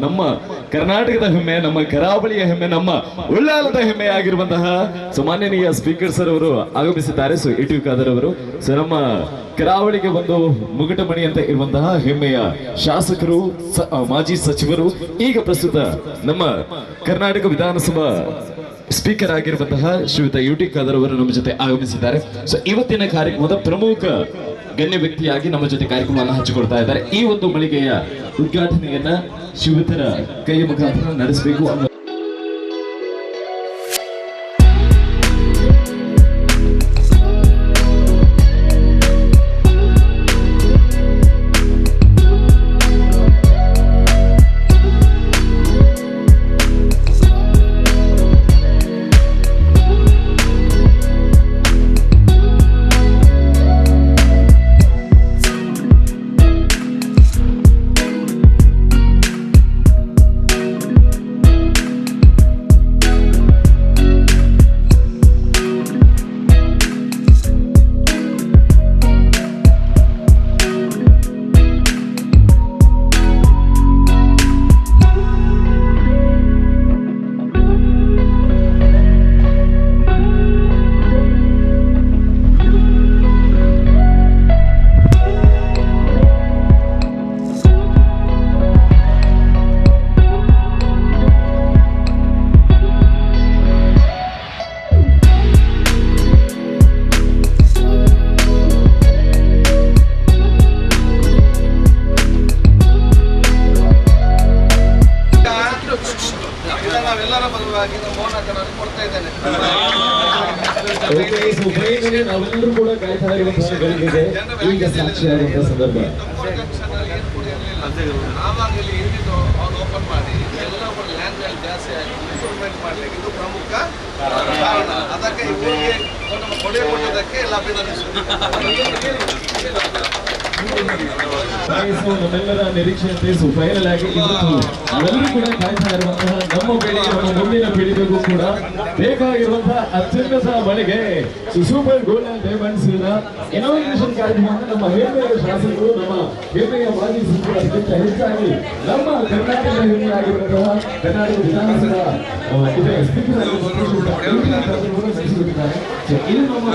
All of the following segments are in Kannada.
ನಮ್ಮ ಕರ್ನಾಟಕದ ಹೆಮ್ಮೆ, ನಮ್ಮ ಕರಾವಳಿಯ ಹೆಮ್ಮೆ, ನಮ್ಮ ಉಳ್ಳಾಲದ ಹೆಮ್ಮೆ ಆಗಿರುವಂತಹ ಮಾನ್ಯನೀಯ ಸ್ಪೀಕರ್ ಸರ್ ಅವರು ಆಗಮಿಸಿದ್ದಾರೆ. ಸೊ ಇಟಿ ಖಾದರ್ ಅವರು ನಮ್ಮ ಕರಾವಳಿಗೆ ಒಂದು ಮುಗುಟಮಣಿ ಅಂತ ಇರುವಂತಹ ಹೆಮ್ಮೆಯ ಶಾಸಕರು, ಮಾಜಿ ಸಚಿವರು, ಈಗ ಪ್ರಸ್ತುತ ನಮ್ಮ ಕರ್ನಾಟಕ ವಿಧಾನಸಭಾ ಸ್ಪೀಕರ್ ಆಗಿರುವಂತಹ ಶ್ರೀಯುತ ಯುಟಿ ಖಾದರ್ ಅವರು ನಮ್ಮ ಜೊತೆ ಆಗಮಿಸಿದ್ದಾರೆ. ಸೊ ಇವತ್ತಿನ ಕಾರ್ಯಕ್ರಮದ ಪ್ರಮುಖ ಗಣ್ಯ ವ್ಯಕ್ತಿಯಾಗಿ ನಮ್ಮ ಜೊತೆ ಕಾರ್ಯಕ್ರಮವನ್ನು ಹಂಚಿಕೊಳ್ತಾ ಇದ್ದಾರೆ. ಈ ಒಂದು ಮಳಿಗೆಯ ಉದ್ಘಾಟನೆಯನ್ನ ಶ್ರೀಯುತರ ಕೈಯ ಮುಖಾಂತರ ನಡೆಸಬೇಕು ಅನ್ನೋ ನಾವೆಲ್ಲರೂ ಕೂಡ ಕಾಯ್ತಾ ಇರುವಂತಹ ಗಳಿಗೆಗೆ ಈಗ ಸಾಕ್ಷಿಯಾದಂತಹ ಸಂದರ್ಭ. ನಾವಾಗಲಿ ಏನಿದು ಅವ್ನು ಓಪನ್ ಮಾಡಿ ಎಲ್ಲ ಲ್ಯಾಂಡ್ ಜಾಸ್ತಿ ಆಗಿ ಇಂಪ್ರೂವ್ಮೆಂಟ್ ಮಾಡಲಿಕ್ಕೆ ಇದು ಪ್ರಮುಖ ಕಾರಣ. ಅದಕ್ಕೆ ಇವರಿಗೆ ನಮ್ಮ ಕೊಡೆ ಕೊಟ್ಟದಕ್ಕೆ ಎಲ್ಲ ನಮ್ಮೆಲ್ಲರ ನಿರೀಕ್ಷೆಯಂತೆ ಫೈನಲ್ ಆಗಿ ಇವತ್ತು ನಾವೆಲ್ಲರೂ ಕೂಡ ಕಾಯ್ತಾ ಇರುವಂತಹ ನಮ್ಮ ಪೀಳಿಗೆ, ನಮ್ಮ ಮುಂದಿನ ಪೀಳಿಗೆಗೂ ಕೂಡ ಬೇಕಾಗಿರುವಂತಹ ಅತ್ಯುನ್ನತ ಮಳಿಗೆ ಸೂಪರ್ ಗೋಲ್ಡನ್ ಡೈಮಂಡ್ಸ್ ಇನಾಗ್ರೇಷನ್ ಕಾರ್ಯಕ್ರಮವನ್ನು ನಮ್ಮ ಹೆಮ್ಮೆಯ ಶಾಸಕರು, ನಮ್ಮ ಹೆಮ್ಮೆಯ ಮಾಜಿ ಸಚಿವರು ಅದಕ್ಕಿಂತ ಹೆಚ್ಚಾಗಿ ನಮ್ಮ ಕರ್ನಾಟಕದ ಹೆಮ್ಮೆಯಾಗಿರುವಂತಹ ಕರ್ನಾಟಕ ವಿಧಾನಸಭಾ ಸ್ಪೀಕರ್ ನಡೆಸಿಬಿಟ್ಟಿದ್ದಾರೆ. ಇದು ನಮ್ಮ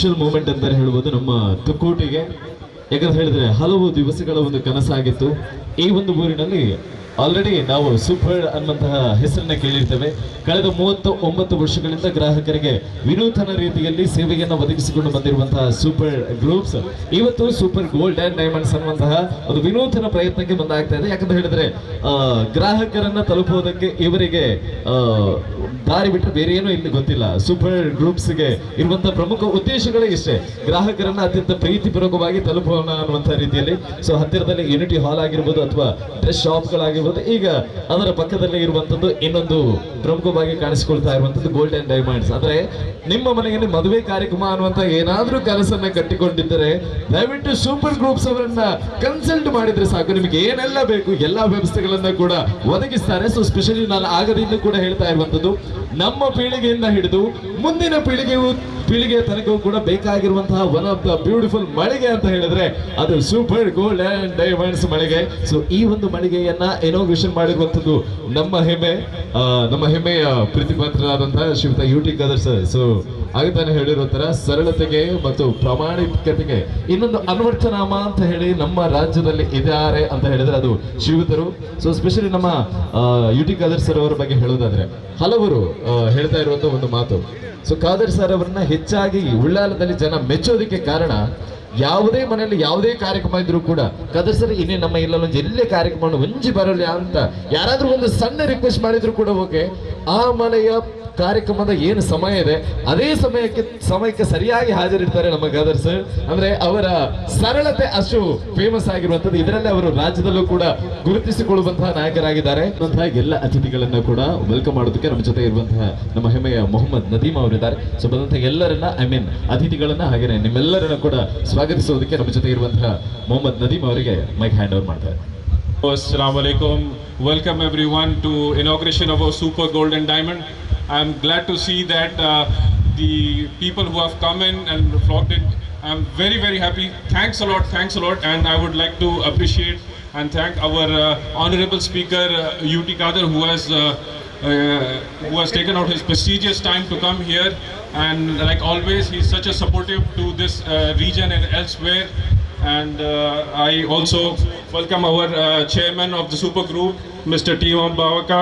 ಸ್ಪೆಷಲ್ ಮೂಮೆಂಟ್ ಅಂತ ಹೇಳ್ಬೋದು ನಮ್ಮ ತುಕ್ಕೋಟಿಗೆ. ಯಾಕಂತ ಹೇಳಿದ್ರೆ ಹಲವು ದಿವಸಗಳ ಒಂದು ಕನಸಾಗಿತ್ತು. ಈ ಒಂದು ಊರಿನಲ್ಲಿ ಆಲ್ರೆಡಿ ನಾವು ಸೂಪರ್ ಅನ್ನುವಂತಹ ಹೆಸರನ್ನ ಕೇಳಿರ್ತೇವೆ. ಕಳೆದ 39 ವರ್ಷಗಳಿಂದ ಗ್ರಾಹಕರಿಗೆ ವಿನೂತನ ರೀತಿಯಲ್ಲಿ ಸೇವೆಯನ್ನು ಒದಗಿಸಿಕೊಂಡು ಬಂದಿರುವಂತಹ ಸೂಪರ್ ಗ್ರೂಪ್ಸ್ ಇವತ್ತು ಸೂಪರ್ ಗೋಲ್ಡ್ ಅಂಡ್ ಡೈಮಂಡ್ಸ್ ಅನ್ನುವಂತಹ ಒಂದು ವಿನೂತನ ಪ್ರಯತ್ನಕ್ಕೆ ಮುಂದಾಗ್ತಾ ಇದೆ. ಯಾಕಂತ ಹೇಳಿದ್ರೆ ಗ್ರಾಹಕರನ್ನ ತಲುಪುವುದಕ್ಕೆ ಇವರಿಗೆ ದಾರಿ ಬಿಟ್ಟರೆ ಬೇರೆ ಏನೂ ಇಲ್ಲಿ ಗೊತ್ತಿಲ್ಲ. ಸೂಪರ್ ಗ್ರೂಪ್ಸ್ಗೆ ಇರುವಂತಹ ಪ್ರಮುಖ ಉದ್ದೇಶಗಳೇ ಇಷ್ಟೇ, ಗ್ರಾಹಕರನ್ನ ಅತ್ಯಂತ ಪ್ರೀತಿಪೂರ್ವಕವಾಗಿ ತಲುಪೋಣ ಅನ್ನುವಂತಹ ರೀತಿಯಲ್ಲಿ. ಸೊ ಹತ್ತಿರದಲ್ಲಿ ಯೂನಿಟಿ ಹಾಲ್ ಆಗಿರ್ಬೋದು ಅಥವಾ ಡ್ರೆಸ್ ಶಾಪ್ಗಳಾಗಿರ್ಬೋದು, ಈಗ ಅದರ ಪಕ್ಕದಲ್ಲಿ ಇರುವಂತದ್ದು ಇನ್ನೊಂದು ಪ್ರಮುಖವಾಗಿ ಕಾಣಿಸಿಕೊಳ್ತಾ ಇರುವಂತದ್ದು ಗೋಲ್ಡ್ ಅಂಡ್ ಡೈಮಂಡ್ಸ್. ಅಂದ್ರೆ ನಿಮ್ಮ ಮನೆಯಲ್ಲಿ ಮದುವೆ ಕಾರ್ಯಕ್ರಮ ಅನ್ನುವಂತ ಏನಾದ್ರೂ ಕನಸನ್ನ ಕಟ್ಟಿಕೊಂಡಿದ್ದರೆ ದಯವಿಟ್ಟು ಸೂಪರ್ ಗ್ರೂಪ್ಸ್ ಅವರನ್ನ ಕನ್ಸಲ್ಟ್ ಮಾಡಿದ್ರೆ ಸಾಕು, ನಿಮಗೆ ಏನೆಲ್ಲ ಬೇಕು ಎಲ್ಲಾ ವ್ಯವಸ್ಥೆಗಳನ್ನ ಕೂಡ ಒದಗಿಸ್ತಾರೆ. ಸೊ ಸ್ಪೆಷಲಿ ನಾನು ಆಗದಿಂದ ಕೂಡ ಹೇಳ್ತಾ ಇರುವಂತದ್ದು, ನಮ್ಮ ಪೀಳಿಗೆಯಿಂದ ಹಿಡಿದು ಮುಂದಿನ ಪೀಳಿಗೆಯ ತನಕವೂ ಕೂಡ ಬೇಕಾಗಿರುವಂತಹ ಒನ್ ಆಫ್ ದ ಬ್ಯೂಟಿಫುಲ್ ಮಳಿಗೆ ಅಂತ ಹೇಳಿದ್ರೆ ಅದು ಸೂಪರ್ ಗೋಲ್ಡ್ ಅಂಡ್ ಡೈಮಂಡ್ಸ್ ಮಳಿಗೆ. ಸೊ ಈ ಒಂದು ಮಳಿಗೆಯನ್ನ ಇನಾಗ್ರೇಷನ್ ಮಾಡಿರುವಂತದ್ದು ನಮ್ಮ ಹೆಮ್ಮೆಯ ಪ್ರೀತಿಪಾತ್ರರಾದಂತಹ ಶ್ರೀಯುತ ಯುಟಿ ಖಾದರ್ ಸರ್. ಸೊ ಆಗತಾನೆ ಹೇಳಿರೋ ತರ ಸರಳತೆಗೆ ಮತ್ತು ಪ್ರಾಮಾಣಿಕತೆಗೆ ಇನ್ನೊಂದು ಅನ್ವರ್ಥನಾಮ ಅಂತ ಹೇಳಿ ನಮ್ಮ ರಾಜ್ಯದಲ್ಲಿ ಇದ್ದಾರೆ ಅಂತ ಹೇಳಿದ್ರೆ ಅದು ಶ್ರೀಯುತರು. ಸೊ ಸ್ಪೆಷಲಿ ನಮ್ಮ ಯುಟಿ ಖಾದರ್ ಸರ್ ಅವರ ಬಗ್ಗೆ ಹೇಳೋದಾದ್ರೆ ಹಲವರು ಹೇಳ್ತಾ ಇರುವಂತ ಒಂದು ಮಾತು. ಸೊ ಖಾದರ್ ಸರ್ ಅವರನ್ನ ಹೆಚ್ಚಾಗಿ ಉಳ್ಳಾಲದಲ್ಲಿ ಜನ ಮೆಚ್ಚೋದಕ್ಕೆ ಕಾರಣ, ಯಾವುದೇ ಮನೆಯಲ್ಲಿ ಯಾವುದೇ ಕಾರ್ಯಕ್ರಮ ಇದ್ರೂ ಕೂಡ ಖಾದರ್ ಸರ್ ಇನ್ನೇ ನಮ್ಮ ಇಲ್ಲೊಂದು ಎಲ್ಲೇ ಕಾರ್ಯಕ್ರಮ ಒಂಜಿ ಬರಲಿ ಅಂತ ಯಾರಾದ್ರೂ ಒಂದು ಸಣ್ಣ ರಿಕ್ವೆಸ್ಟ್ ಮಾಡಿದ್ರು ಕೂಡ ಓಕೆ, ಆ ಮನೆಯ ಕಾರ್ಯಕ್ರಮದ ಏನು ಸಮಯ ಇದೆ ಅದೇ ಸಮಯಕ್ಕೆ ಸರಿಯಾಗಿ ಹಾಜರಿರ್ತಾರೆ ನಮ್ಮ ಖಾದರ್ ಸರ್. ಅಂದ್ರೆ ಅವರ ಸರಳತೆ ಅಷ್ಟು ಫೇಮಸ್ ಆಗಿರುವಂತದ್ದು. ಇದರಲ್ಲಿ ಅವರು ರಾಜ್ಯದಲ್ಲೂ ಕೂಡ ಗುರುತಿಸಿಕೊಳ್ಳುವಂತಹ ನಾಯಕರಾಗಿದ್ದಾರೆ. ಎಲ್ಲ ಅತಿಥಿಗಳನ್ನ ಕೂಡ ವೆಲ್ಕಮ್ ಮಾಡೋದಕ್ಕೆ ನಮ್ಮ ಜೊತೆ ಇರುವಂತಹ ನಮ್ಮ ಹೆಮ್ಮೆಯ ಮೊಹಮ್ಮದ್ ನದೀಮ್ ಅವರಿದ್ದಾರೆ. ಸೊ ಬಂದಂತಹ ಎಲ್ಲರನ್ನ ಅತಿಥಿಗಳನ್ನ ಹಾಗೆ ನಿಮ್ಮೆಲ್ಲರನ್ನ ಕೂಡ ಸ್ವಾಗತಿಸುವುದಕ್ಕೆ ನಮ್ಮ ಜೊತೆ ಇರುವಂತಹ ಮೊಹಮ್ಮದ್ ನದೀಮ್ ಅವರಿಗೆ ಮೈಕ್ ಹ್ಯಾಂಡ್ ಓವರ್ ಮಾಡ್ತಾರೆ. Assalamu alaikum. Welcome everyone to inauguration of our Super Gold and Diamond. I'm glad to see that the people who have come in and flocked in. I'm very, very happy. Thanks a lot. And I would like to appreciate and thank our honorable speaker, UT Khadar, who has taken out his prestigious time to come here. And like always, he's such a supportive to this region and elsewhere. And I also welcome our chairman of the Super Group, Mr. T.M. Bawaka,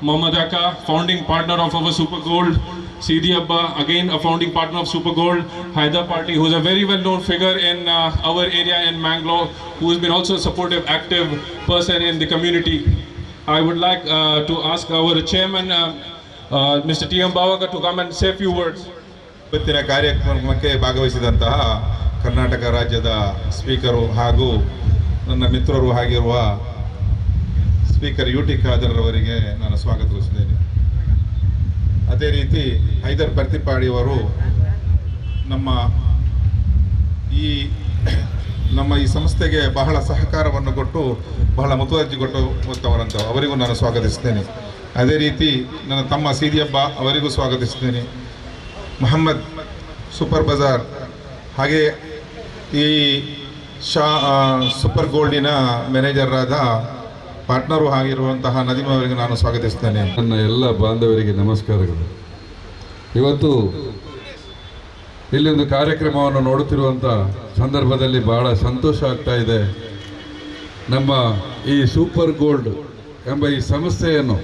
Mohammad Aka, founding partner of our Super Gold, Sidi Abba, again a founding partner of Super Gold, Haider Party, who's a very well-known figure in our area in Mangalore, who's been also a supportive, active person in the community. I would like to ask our chairman, Mr. T.M. Bawaka, to come and say a few words. ಇವತ್ತಿನ ಕಾರ್ಯಕ್ರಮಕ್ಕೆ ಭಾಗವಹಿಸಿದಂತಹ ಕರ್ನಾಟಕ ರಾಜ್ಯದ ಸ್ಪೀಕರು ಹಾಗೂ ನನ್ನ ಮಿತ್ರರು ಆಗಿರುವ ಸ್ಪೀಕರ್ ಯುಟಿ ಖಾದರ್ ಅವರಿಗೆ ನಾನು ಸ್ವಾಗತಿಸುತ್ತೇನೆ. ಅದೇ ರೀತಿ ಹೈದರ್ ಬರ್ತಿಪಾಡಿಯವರು ನಮ್ಮ ಈ ಸಂಸ್ಥೆಗೆ ಬಹಳ ಸಹಕಾರವನ್ನು ಕೊಟ್ಟು ಬಹಳ ಮುತುವರ್ಜಿ ಕೊಟ್ಟವರಂತ ಅವರಿಗೂ ನಾನು ಸ್ವಾಗತಿಸುತ್ತೇನೆ. ಅದೇ ರೀತಿ ನನ್ನ ತಮ್ಮ ಸೀದಿ ಹಬ್ಬ ಅವರಿಗೂ ಸ್ವಾಗತಿಸುತ್ತೇನೆ. ಮೊಹಮ್ಮದ್ ಸೂಪರ್ ಬಜಾರ್ ಹಾಗೆ ಈ ಸೂಪರ್ ಗೋಲ್ಡಿನ ಮ್ಯಾನೇಜರಾದ ಪಾರ್ಟ್ನರು ಆಗಿರುವಂತಹ ನದೀಮ್ ಅವರಿಗೆ ನಾನು ಸ್ವಾಗತಿಸ್ತೇನೆ. ನನ್ನ ಎಲ್ಲ ಬಾಂಧವರಿಗೆ ನಮಸ್ಕಾರಗಳು. ಇವತ್ತು ಇಲ್ಲಿ ಒಂದು ಕಾರ್ಯಕ್ರಮವನ್ನು ನೋಡುತ್ತಿರುವಂಥ ಸಂದರ್ಭದಲ್ಲಿ ಬಹಳ ಸಂತೋಷ ಆಗ್ತಾ ಇದೆ. ನಮ್ಮ ಈ ಸೂಪರ್ ಗೋಲ್ಡ್ ಎಂಬ ಈ ಸಂಸ್ಥೆಯನ್ನು,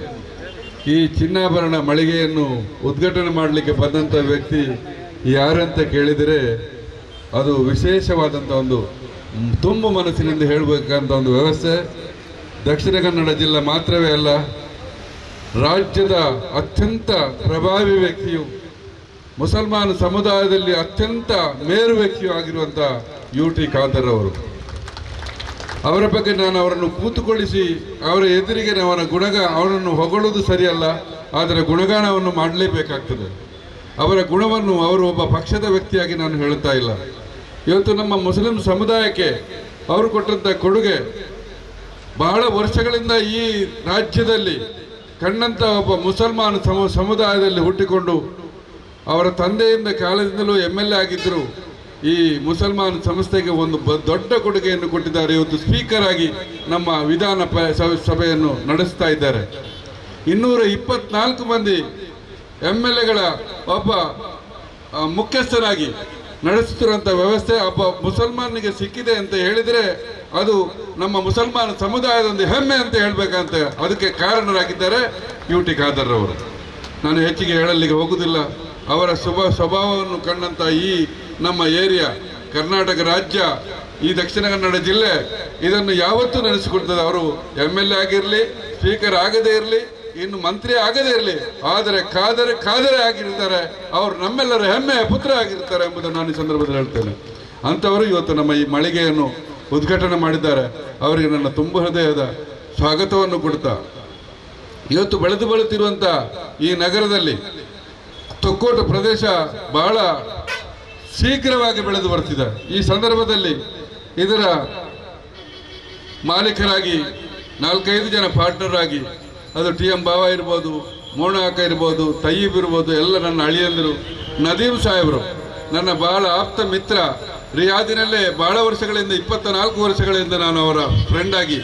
ಈ ಚಿನ್ನಾಭರಣ ಮಳಿಗೆಯನ್ನು ಉದ್ಘಾಟನೆ ಮಾಡಲಿಕ್ಕೆ ಬಂದಂಥ ವ್ಯಕ್ತಿ ಯಾರಂತ ಕೇಳಿದರೆ ಅದು ವಿಶೇಷವಾದಂಥ ಒಂದು ತುಂಬು ಮನಸ್ಸಿನಿಂದ ಹೇಳಬೇಕಂತ ಒಂದು ವ್ಯವಸ್ಥೆ ದಕ್ಷಿಣ ಕನ್ನಡ ಜಿಲ್ಲೆ ಮಾತ್ರವೇ ಅಲ್ಲ, ರಾಜ್ಯದ ಅತ್ಯಂತ ಪ್ರಭಾವಿ ವ್ಯಕ್ತಿಯು, ಮುಸಲ್ಮಾನ ಸಮುದಾಯದಲ್ಲಿ ಅತ್ಯಂತ ಮೇರು ವ್ಯಕ್ತಿಯು ಆಗಿರುವಂಥ ಯುಟಿ ಖಾದರ್ ಅವರು. ಅವರ ಬಗ್ಗೆ ನಾನು ಅವರನ್ನು ಕೂತುಕೊಳ್ಳಿಸಿ ಅವರ ಎದುರಿಗೆ ಅವರನ್ನು ಹೊಗಳುವುದು ಸರಿಯಲ್ಲ, ಆದರೆ ಗುಣಗಾನವನ್ನು ಮಾಡಲೇಬೇಕಾಗ್ತದೆ. ಅವರ ಗುಣವನ್ನು ಅವರು ಒಬ್ಬ ಪಕ್ಷದ ವ್ಯಕ್ತಿಯಾಗಿ ನಾನು ಹೇಳುತ್ತಾ ಇಲ್ಲ. ಇವತ್ತು ನಮ್ಮ ಮುಸ್ಲಿಂ ಸಮುದಾಯಕ್ಕೆ ಅವರು ಕೊಟ್ಟಂಥ ಕೊಡುಗೆ, ಬಹಳ ವರ್ಷಗಳಿಂದ ಈ ರಾಜ್ಯದಲ್ಲಿ ಕಂಡಂಥ ಒಬ್ಬ ಮುಸಲ್ಮಾನ ಸಮುದಾಯದಲ್ಲಿ ಹುಟ್ಟಿಕೊಂಡು ಅವರ ತಂದೆಯಿಂದ ಕಾಲದಿಂದಲೂ MLA ಆಗಿದ್ದರು. ಈ ಮುಸಲ್ಮಾನ ಸಂಸ್ಥೆಗೆ ಒಂದು ದೊಡ್ಡ ಕೊಡುಗೆಯನ್ನು ಕೊಟ್ಟಿದ್ದಾರೆ. ಇವತ್ತು ಸ್ಪೀಕರ್ ಆಗಿ ನಮ್ಮ ವಿಧಾನ ಸಭೆಯನ್ನು ನಡೆಸ್ತಾ ಇದ್ದಾರೆ. 224 ಮಂದಿ MLAಗಳ ಒಬ್ಬ ಮುಖ್ಯಸ್ಥರಾಗಿ ನಡೆಸುತ್ತಿರುವಂಥ ವ್ಯವಸ್ಥೆ ಒಬ್ಬ ಮುಸಲ್ಮಾನಿಗೆ ಸಿಕ್ಕಿದೆ ಅಂತ ಹೇಳಿದರೆ ಅದು ನಮ್ಮ ಮುಸಲ್ಮಾನ ಸಮುದಾಯದ ಒಂದು ಹೆಮ್ಮೆ ಅಂತ ಹೇಳಬೇಕಂತ ಅದಕ್ಕೆ ಕಾರಣರಾಗಿದ್ದಾರೆ ಯುಟಿ ಖಾದರ್ ಅವರು. ನಾನು ಹೆಚ್ಚಿಗೆ ಹೇಳಲಿಕ್ಕೆ ಹೋಗುವುದಿಲ್ಲ. ಅವರ ಸ್ವಭಾವವನ್ನು ಕಂಡಂಥ ಈ ನಮ್ಮ ಏರಿಯಾ ಕರ್ನಾಟಕ ರಾಜ್ಯ, ಈ ದಕ್ಷಿಣ ಕನ್ನಡ ಜಿಲ್ಲೆ ಇದನ್ನು ಯಾವತ್ತೂ ನೆನೆಸಿಕೊಳ್ತದೆ. ಅವರು MLA ಆಗಿರಲಿ, ಸ್ಪೀಕರ್ ಆಗದೇ ಇರಲಿ, ಇನ್ನು ಮಂತ್ರಿ ಆಗದೇ ಇರಲಿ, ಆದರೆ ಖಾದರೇ ಆಗಿರ್ತಾರೆ. ಅವರು ನಮ್ಮೆಲ್ಲರ ಹೆಮ್ಮೆಯ ಪುತ್ರ ಆಗಿರ್ತಾರೆ ಎಂಬುದನ್ನು ನಾನು ಈ ಸಂದರ್ಭದಲ್ಲಿ ಹೇಳ್ತೇನೆ. ಅಂಥವರು ಇವತ್ತು ನಮ್ಮ ಈ ಮಳಿಗೆಯನ್ನು ಉದ್ಘಾಟನೆ ಮಾಡಿದ್ದಾರೆ. ಅವರಿಗೆ ನನ್ನ ತುಂಬ ಹೃದಯದ ಸ್ವಾಗತವನ್ನು ಕೊಡ್ತಾ, ಇವತ್ತು ಬೆಳೆದು ಬರುತ್ತಿರುವಂಥ ಈ ನಗರದಲ್ಲಿ ತೊಕ್ಕೋಟು ಪ್ರದೇಶ ಬಹಳ ಶೀಘ್ರವಾಗಿ ಬೆಳೆದು ಬರ್ತಿದೆ. ಈ ಸಂದರ್ಭದಲ್ಲಿ ಇದರ ಮಾಲೀಕರಾಗಿ 4-5 ಜನ ಪಾರ್ಟ್ನರ್ ಆಗಿ, ಅದು TM ಬಾವ ಇರ್ಬೋದು, ಮೋನಾಕ ಇರ್ಬೋದು, ತಯ್ಯೀಬ್ ಇರ್ಬೋದು, ಎಲ್ಲ ನನ್ನ ಅಳಿಯಂದರು. ನದೀಮ್ ಸಾಹೇಬರು ನನ್ನ ಬಹಳ ಆಪ್ತ ಮಿತ್ರ. ರಿಯಾದಿನಲ್ಲೇ ಬಹಳ ವರ್ಷಗಳಿಂದ 24 ವರ್ಷಗಳಿಂದ ನಾನು ಅವರ ಫ್ರೆಂಡ್ ಆಗಿ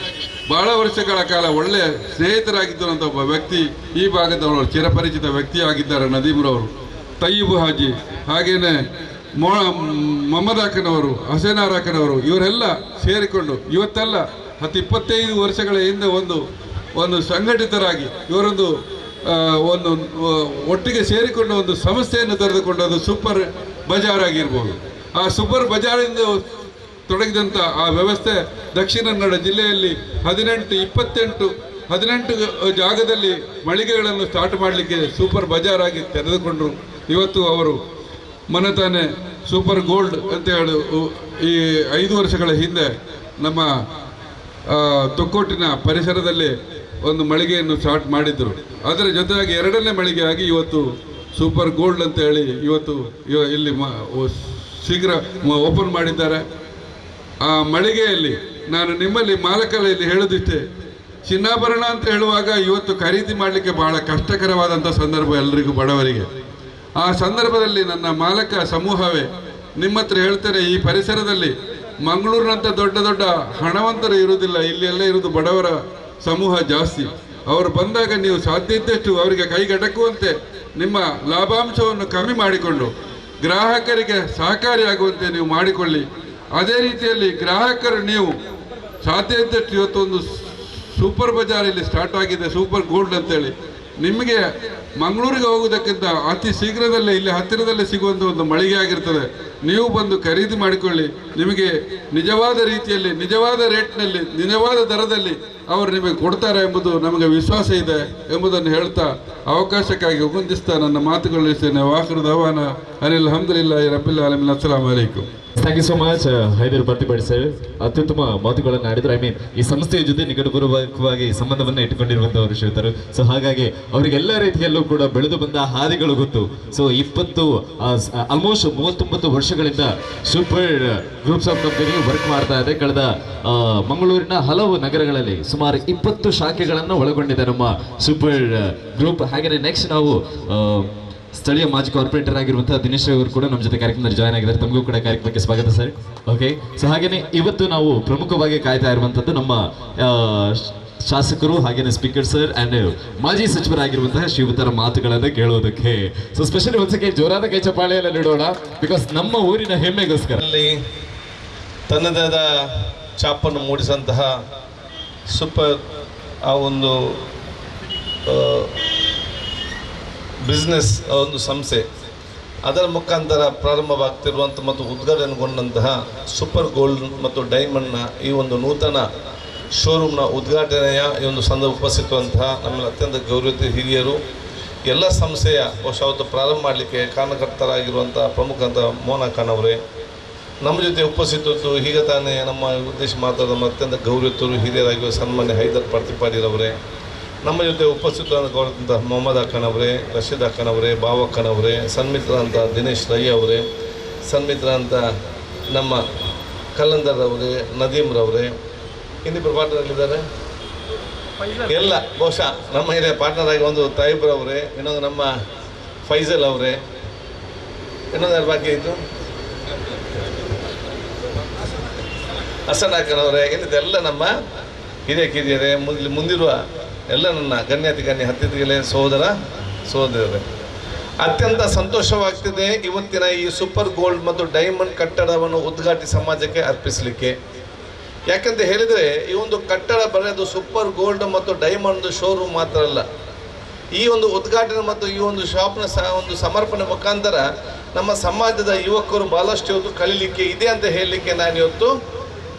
ಬಹಳ ವರ್ಷಗಳ ಕಾಲ ಒಳ್ಳೆಯ ಸ್ನೇಹಿತರಾಗಿದ್ದಂಥ ಒಬ್ಬ ವ್ಯಕ್ತಿ, ಈ ಭಾಗದವರು ಚಿರಪರಿಚಿತ ವ್ಯಕ್ತಿ ಆಗಿದ್ದಾರೆ ನದೀಮ್ರವರು. ತಯ್ಯೀಬ್ ಹಾಜಿ, ಹಾಗೇನೆ ಮೊಹಮ್ಮದ್ ಹಾಕನವರು, ಹಸೇನಾರ್ ಹಾಕನವರು, ಇವರೆಲ್ಲ ಸೇರಿಕೊಂಡು ಇವತ್ತೆಲ್ಲ 10-25 ವರ್ಷಗಳ ಹಿಂದೆ ಒಂದು ಸಂಘಟಿತರಾಗಿ ಇವರೊಂದು ಒಟ್ಟಿಗೆ ಸೇರಿಕೊಂಡು ಒಂದು ಸಂಸ್ಥೆಯನ್ನು ತೆರೆದುಕೊಂಡು ಅದು ಸೂಪರ್ ಬಜಾರ್ ಆಗಿರ್ಬೋದು. ಆ ಸೂಪರ್ ಬಜಾರಿಂದ ತೊಡಗಿದಂಥ ಆ ವ್ಯವಸ್ಥೆ ದಕ್ಷಿಣ ಕನ್ನಡ ಜಿಲ್ಲೆಯಲ್ಲಿ 18 ಜಾಗದಲ್ಲಿ ಮಳಿಗೆಗಳನ್ನು ಸ್ಟಾರ್ಟ್ ಮಾಡಲಿಕ್ಕೆ ಸೂಪರ್ ಬಜಾರ್ ಆಗಿ ತೆರೆದುಕೊಂಡರು. ಇವತ್ತು ಅವರು ಮನತಾನೆ ಸೂಪರ್ ಗೋಲ್ಡ್ ಅಂತ ಹೇಳಿ ಈ 5 ವರ್ಷಗಳ ಹಿಂದೆ ನಮ್ಮ ತೊಕ್ಕೋಟಿನ ಪರಿಸರದಲ್ಲಿ ಒಂದು ಮಳಿಗೆಯನ್ನು ಸ್ಟಾರ್ಟ್ ಮಾಡಿದ್ರು. ಅದರ ಜೊತೆಯಾಗಿ 2ನೇ ಮಳಿಗೆಯಾಗಿ ಇವತ್ತು ಸೂಪರ್ ಗೋಲ್ಡ್ ಅಂತ ಹೇಳಿ ಇವತ್ತು ಇಲ್ಲಿ ಶೀಘ್ರ ಓಪನ್ ಮಾಡಿದ್ದಾರೆ. ಆ ಮಳಿಗೆಯಲ್ಲಿ ನಾನು ನಿಮ್ಮಲ್ಲಿ ಮಾಲಕರಲ್ಲಿ ಹೇಳೋದಿಷ್ಟೇ, ಚಿನ್ನಾಭರಣ ಅಂತ ಹೇಳುವಾಗ ಇವತ್ತು ಖರೀದಿ ಮಾಡಲಿಕ್ಕೆ ಬಹಳ ಕಷ್ಟಕರವಾದಂಥ ಸಂದರ್ಭ ಎಲ್ಲರಿಗೂ, ಬಡವರಿಗೆ. ಆ ಸಂದರ್ಭದಲ್ಲಿ ನನ್ನ ಮಾಲಕ ಸಮೂಹವೇ ನಿಮ್ಮ ಹತ್ರ ಹೇಳ್ತೇನೆ, ಈ ಪರಿಸರದಲ್ಲಿ ಮಂಗಳೂರಿನಂಥ ದೊಡ್ಡ ದೊಡ್ಡ ಹಣವಂತರು ಇರುವುದಿಲ್ಲ, ಇಲ್ಲೆಲ್ಲ ಇರುವುದು ಬಡವರ ಸಮೂಹ ಜಾಸ್ತಿ. ಅವರು ಬಂದಾಗ ನೀವು ಸಾಧ್ಯ ಇದ್ದಷ್ಟು ಅವರಿಗೆ ಕೈಗಟಕುವಂತೆ ನಿಮ್ಮ ಲಾಭಾಂಶವನ್ನು ಕಮ್ಮಿ ಮಾಡಿಕೊಂಡು ಗ್ರಾಹಕರಿಗೆ ಸಹಕಾರಿಯಾಗುವಂತೆ ನೀವು ಮಾಡಿಕೊಳ್ಳಿ. ಅದೇ ರೀತಿಯಲ್ಲಿ ಗ್ರಾಹಕರು ನೀವು ಸಾಧ್ಯ ಇದ್ದಷ್ಟು ಇವತ್ತೊಂದು ಸೂಪರ್ ಬಜಾರ್ ಇಲ್ಲಿ ಸ್ಟಾರ್ಟ್ ಆಗಿದೆ, ಸೂಪರ್ ಗೋಲ್ಡ್ ಅಂತೇಳಿ. ನಿಮಗೆ ಮಂಗಳೂರಿಗೆ ಹೋಗುವುದಕ್ಕಿಂತ ಅತಿ ಶೀಘ್ರದಲ್ಲೇ ಇಲ್ಲಿ ಹತ್ತಿರದಲ್ಲೇ ಸಿಗುವಂಥ ಒಂದು ಮಳಿಗೆ ಆಗಿರ್ತದೆ. ನೀವು ಬಂದು ಖರೀದಿ ಮಾಡಿಕೊಳ್ಳಿ. ನಿಮಗೆ ನಿಜವಾದ ರೀತಿಯಲ್ಲಿ, ನಿಜವಾದ ರೇಟ್ನಲ್ಲಿ, ನಿಜವಾದ ದರದಲ್ಲಿ ಅವರು ನಿಮಗೆ ಕೊಡ್ತಾರೆ ಎಂಬುದು ನಮಗೆ ವಿಶ್ವಾಸ ಇದೆ ಎಂಬುದನ್ನು ಹೇಳ್ತಾ ಅವಕಾಶಕ್ಕಾಗಿ ಹೊಂದಿಸ್ತಾ ನನ್ನ ಮಾತುಗಳಿಸ್ತೇನೆ. ವಾಖಿರ್ ದವಾನ ಅನಿಲ್ ಅಲ್ಹಮ್ದುಲಿಲ್ಲಾಹಿ ರಬ್ಬಿಲ್ ಆಲಮೀನ್. ಅಸ್ಸಲಾಮು ಅಲೈಕುಂ. Thank you so much Haider ಬರ್ತಿಬೇಡಿ ಸರ್, ಅತ್ಯುತ್ತಮ ಮಾತುಗಳನ್ನು ಆಡಿದ್ರು. ಈ ಸಂಸ್ಥೆಯ ಜೊತೆ ನಿಕಟಪೂರ್ವಕವಾಗಿ ಸಂಬಂಧವನ್ನು ಇಟ್ಟುಕೊಂಡಿರುವಂತವರು ಶ್ರೀತರು. ಸೊ ಹಾಗಾಗಿ ಅವರಿಗೆಲ್ಲ ರೀತಿಯಲ್ಲೂ ಕೂಡ ಬೆಳೆದು ಬಂದ ಹಾದಿಗಳು ಗೊತ್ತು. ಸೊ ಆಲ್ಮೋಸ್ಟ್ 39 ವರ್ಷಗಳಿಂದ super groups of company work ಮಾಡ್ತಾ ಇದೆ. ಕಳೆದ ಮಂಗಳೂರಿನ ಹಲವು ನಗರಗಳಲ್ಲಿ ಸುಮಾರು 20 ಶಾಖೆಗಳನ್ನು ಒಳಗೊಂಡಿದೆ ನಮ್ಮ ಸೂಪರ್ ಗ್ರೂಪ್. ಹಾಗೆಯೇ ನೆಕ್ಸ್ಟ್ ನಾವು ಸ್ಥಳೀಯ ಮಾಜಿ ಕಾರ್ಪೊರೇಟರ್ ಆಗಿರುವಂತಹ ದಿನೇಶ್ ಅವರು ಕೂಡ ನಮ್ಮ ಜೊತೆ ಕಾರ್ಯಕ್ರಮದಲ್ಲಿ ಜಾಯ್ನ್ ಆಗಿದ್ದಾರೆ. ತಮಗೂ ಕೂಡ ಕಾರ್ಯಕ್ರಮಕ್ಕೆ ಸ್ವಾಗತ ಸರ್. ಓಕೆ, ಸೊ ಹಾಗೇನೆ ಇವತ್ತು ನಾವು ಪ್ರಮುಖವಾಗಿ ಕಾಯ್ತಾ ಇರುವಂತದ್ದು ನಮ್ಮ ಶಾಸಕರು ಹಾಗೇನೆ ಸ್ಪೀಕರ್ ಸರ್ ಅಂಡ್ ಮಾಜಿ ಸಚಿವರಾಗಿರುವಂತಹ ಶ್ರೀಯುತರ ಮಾತುಗಳನ್ನು ಕೇಳೋದಕ್ಕೆ. ಸೊ ಸ್ಪೆಷಲಿ ಒಂದ್ಸಕ್ಕೆ ಜೋರಾದ ಕೈ ಚಪ್ಪಾಳೆಯಲ್ಲ ನೀಡೋಣ, ಬಿಕಾಸ್ ನಮ್ಮ ಊರಿನ ಹೆಮ್ಮೆಗೋಸ್ಕರ ತನ್ನದಾದ ಛಾಪನ್ನು ಮೂಡಿಸಂತಹ ಸೂಪರ್ ಆ ಒಂದು ಬಿಸ್ನೆಸ್ ಒಂದು ಸಂಸ್ಥೆ, ಅದರ ಮುಖಾಂತರ ಪ್ರಾರಂಭವಾಗ್ತಿರುವಂಥ ಮತ್ತು ಉದ್ಘಾಟನೆಗೊಂಡಂತಹ ಸೂಪರ್ ಗೋಲ್ಡ್ ಮತ್ತು ಡೈಮಂಡ್ನ ಈ ಒಂದು ನೂತನ ಶೋರೂಮ್ನ ಉದ್ಘಾಟನೆಯ ಈ ಒಂದು ಸಂದರ್ಭ ಉಪಸ್ಥಿತವಂತಹ ನಮ್ಮಲ್ಲಿ ಅತ್ಯಂತ ಗೌರವಿತ ಹಿರಿಯರು, ಎಲ್ಲ ಸಂಸ್ಥೆಯ ಅವತ್ತು ಪ್ರಾರಂಭ ಮಾಡಲಿಕ್ಕೆ ಕಾರಣಕರ್ತರಾಗಿರುವಂಥ ಪ್ರಮುಖ ಮೋಹನ್ ಖಾನ್ ಅವರೇ, ನಮ್ಮ ಜೊತೆ ಉಪಸ್ಥಿತದ್ದು ಈಗ ತಾನೇ ನಮ್ಮ ಉದ್ದೇಶ ಮಾತಾಡೋದು ನಮ್ಮ ಅತ್ಯಂತ ಗೌರವಿತರು ಹಿರಿಯರಾಗಿರುವ ಸನ್ಮಾನ್ಯ ಹೈದರ್ ಬರ್ತಿಪಾಡಿರವರೇ, ನಮ್ಮ ಜೊತೆ ಉಪಸ್ಥಿತರಾದಂಥ ಮೊಹಮ್ಮದ್ ಖಾನ್ ಅವರೇ, ರಶೀದ್ ಖಾನ್ ಅವರೇ, ಬಾವ ಖಾನ್ ಅವರೇ, ಸನ್ಮಿತ್ರ ಅಂತ ದಿನೇಶ್ ರೈ ಅವರೇ, ಸನ್ಮಿತ್ರ ಅಂತ ನಮ್ಮ ಕಲಂದರ್ ಅವರೇ, ನದೀಮ್ರವರೇ, ಇನ್ನಿಬ್ಬರು ಪಾರ್ಟ್ನರ್ಗಳಿದ್ದಾರೆ ಎಲ್ಲ ಬಹುಶಃ ನಮ್ಮ ಹಿರಿಯ ಪಾರ್ಟ್ನರ್ ಆಗಿ ಒಂದು ತಾಯಿಬ್ರವರೇ, ಇನ್ನೊಂದು ನಮ್ಮ ಫೈಜಲ್ ಅವರೇ, ಇನ್ನೊಂದು ಯಾರು ಬಾಕಿ ಇತ್ತು ಹಸನ್ ಹಾಕನವರೇ, ಇನ್ನಿದೆಲ್ಲ ನಮ್ಮ ಹಿರಿಯರೇ, ಮುಂದಿರುವ ಎಲ್ಲ ನನ್ನ ಗಣ್ಯ ಹತ್ತಿರಗಳೇ, ಸಹೋದರರೇ. ಅತ್ಯಂತ ಸಂತೋಷವಾಗ್ತಿದೆ ಇವತ್ತಿನ ಈ ಸೂಪರ್ ಗೋಲ್ಡ್ ಮತ್ತು ಡೈಮಂಡ್ ಕಟ್ಟಡವನ್ನು ಉದ್ಘಾಟಿ ಸಮಾಜಕ್ಕೆ ಅರ್ಪಿಸಲಿಕ್ಕೆ. ಯಾಕಂತ ಹೇಳಿದರೆ ಈ ಒಂದು ಕಟ್ಟಡ ಬರೆದು ಸೂಪರ್ ಗೋಲ್ಡ್ ಮತ್ತು ಡೈಮಂಡ್ ಶೋರೂಮ್ ಮಾತ್ರ ಅಲ್ಲ, ಈ ಒಂದು ಉದ್ಘಾಟನೆ ಮತ್ತು ಈ ಒಂದು ಶಾಪ್ನ ಒಂದು ಸಮರ್ಪಣೆ ಮುಖಾಂತರ ನಮ್ಮ ಸಮಾಜದ ಯುವಕರು ಬಹಳಷ್ಟು ಇವತ್ತು ಕಲೀಲಿಕ್ಕೆ ಇದೆ ಅಂತ ಹೇಳಲಿಕ್ಕೆ ನಾನು ಇವತ್ತು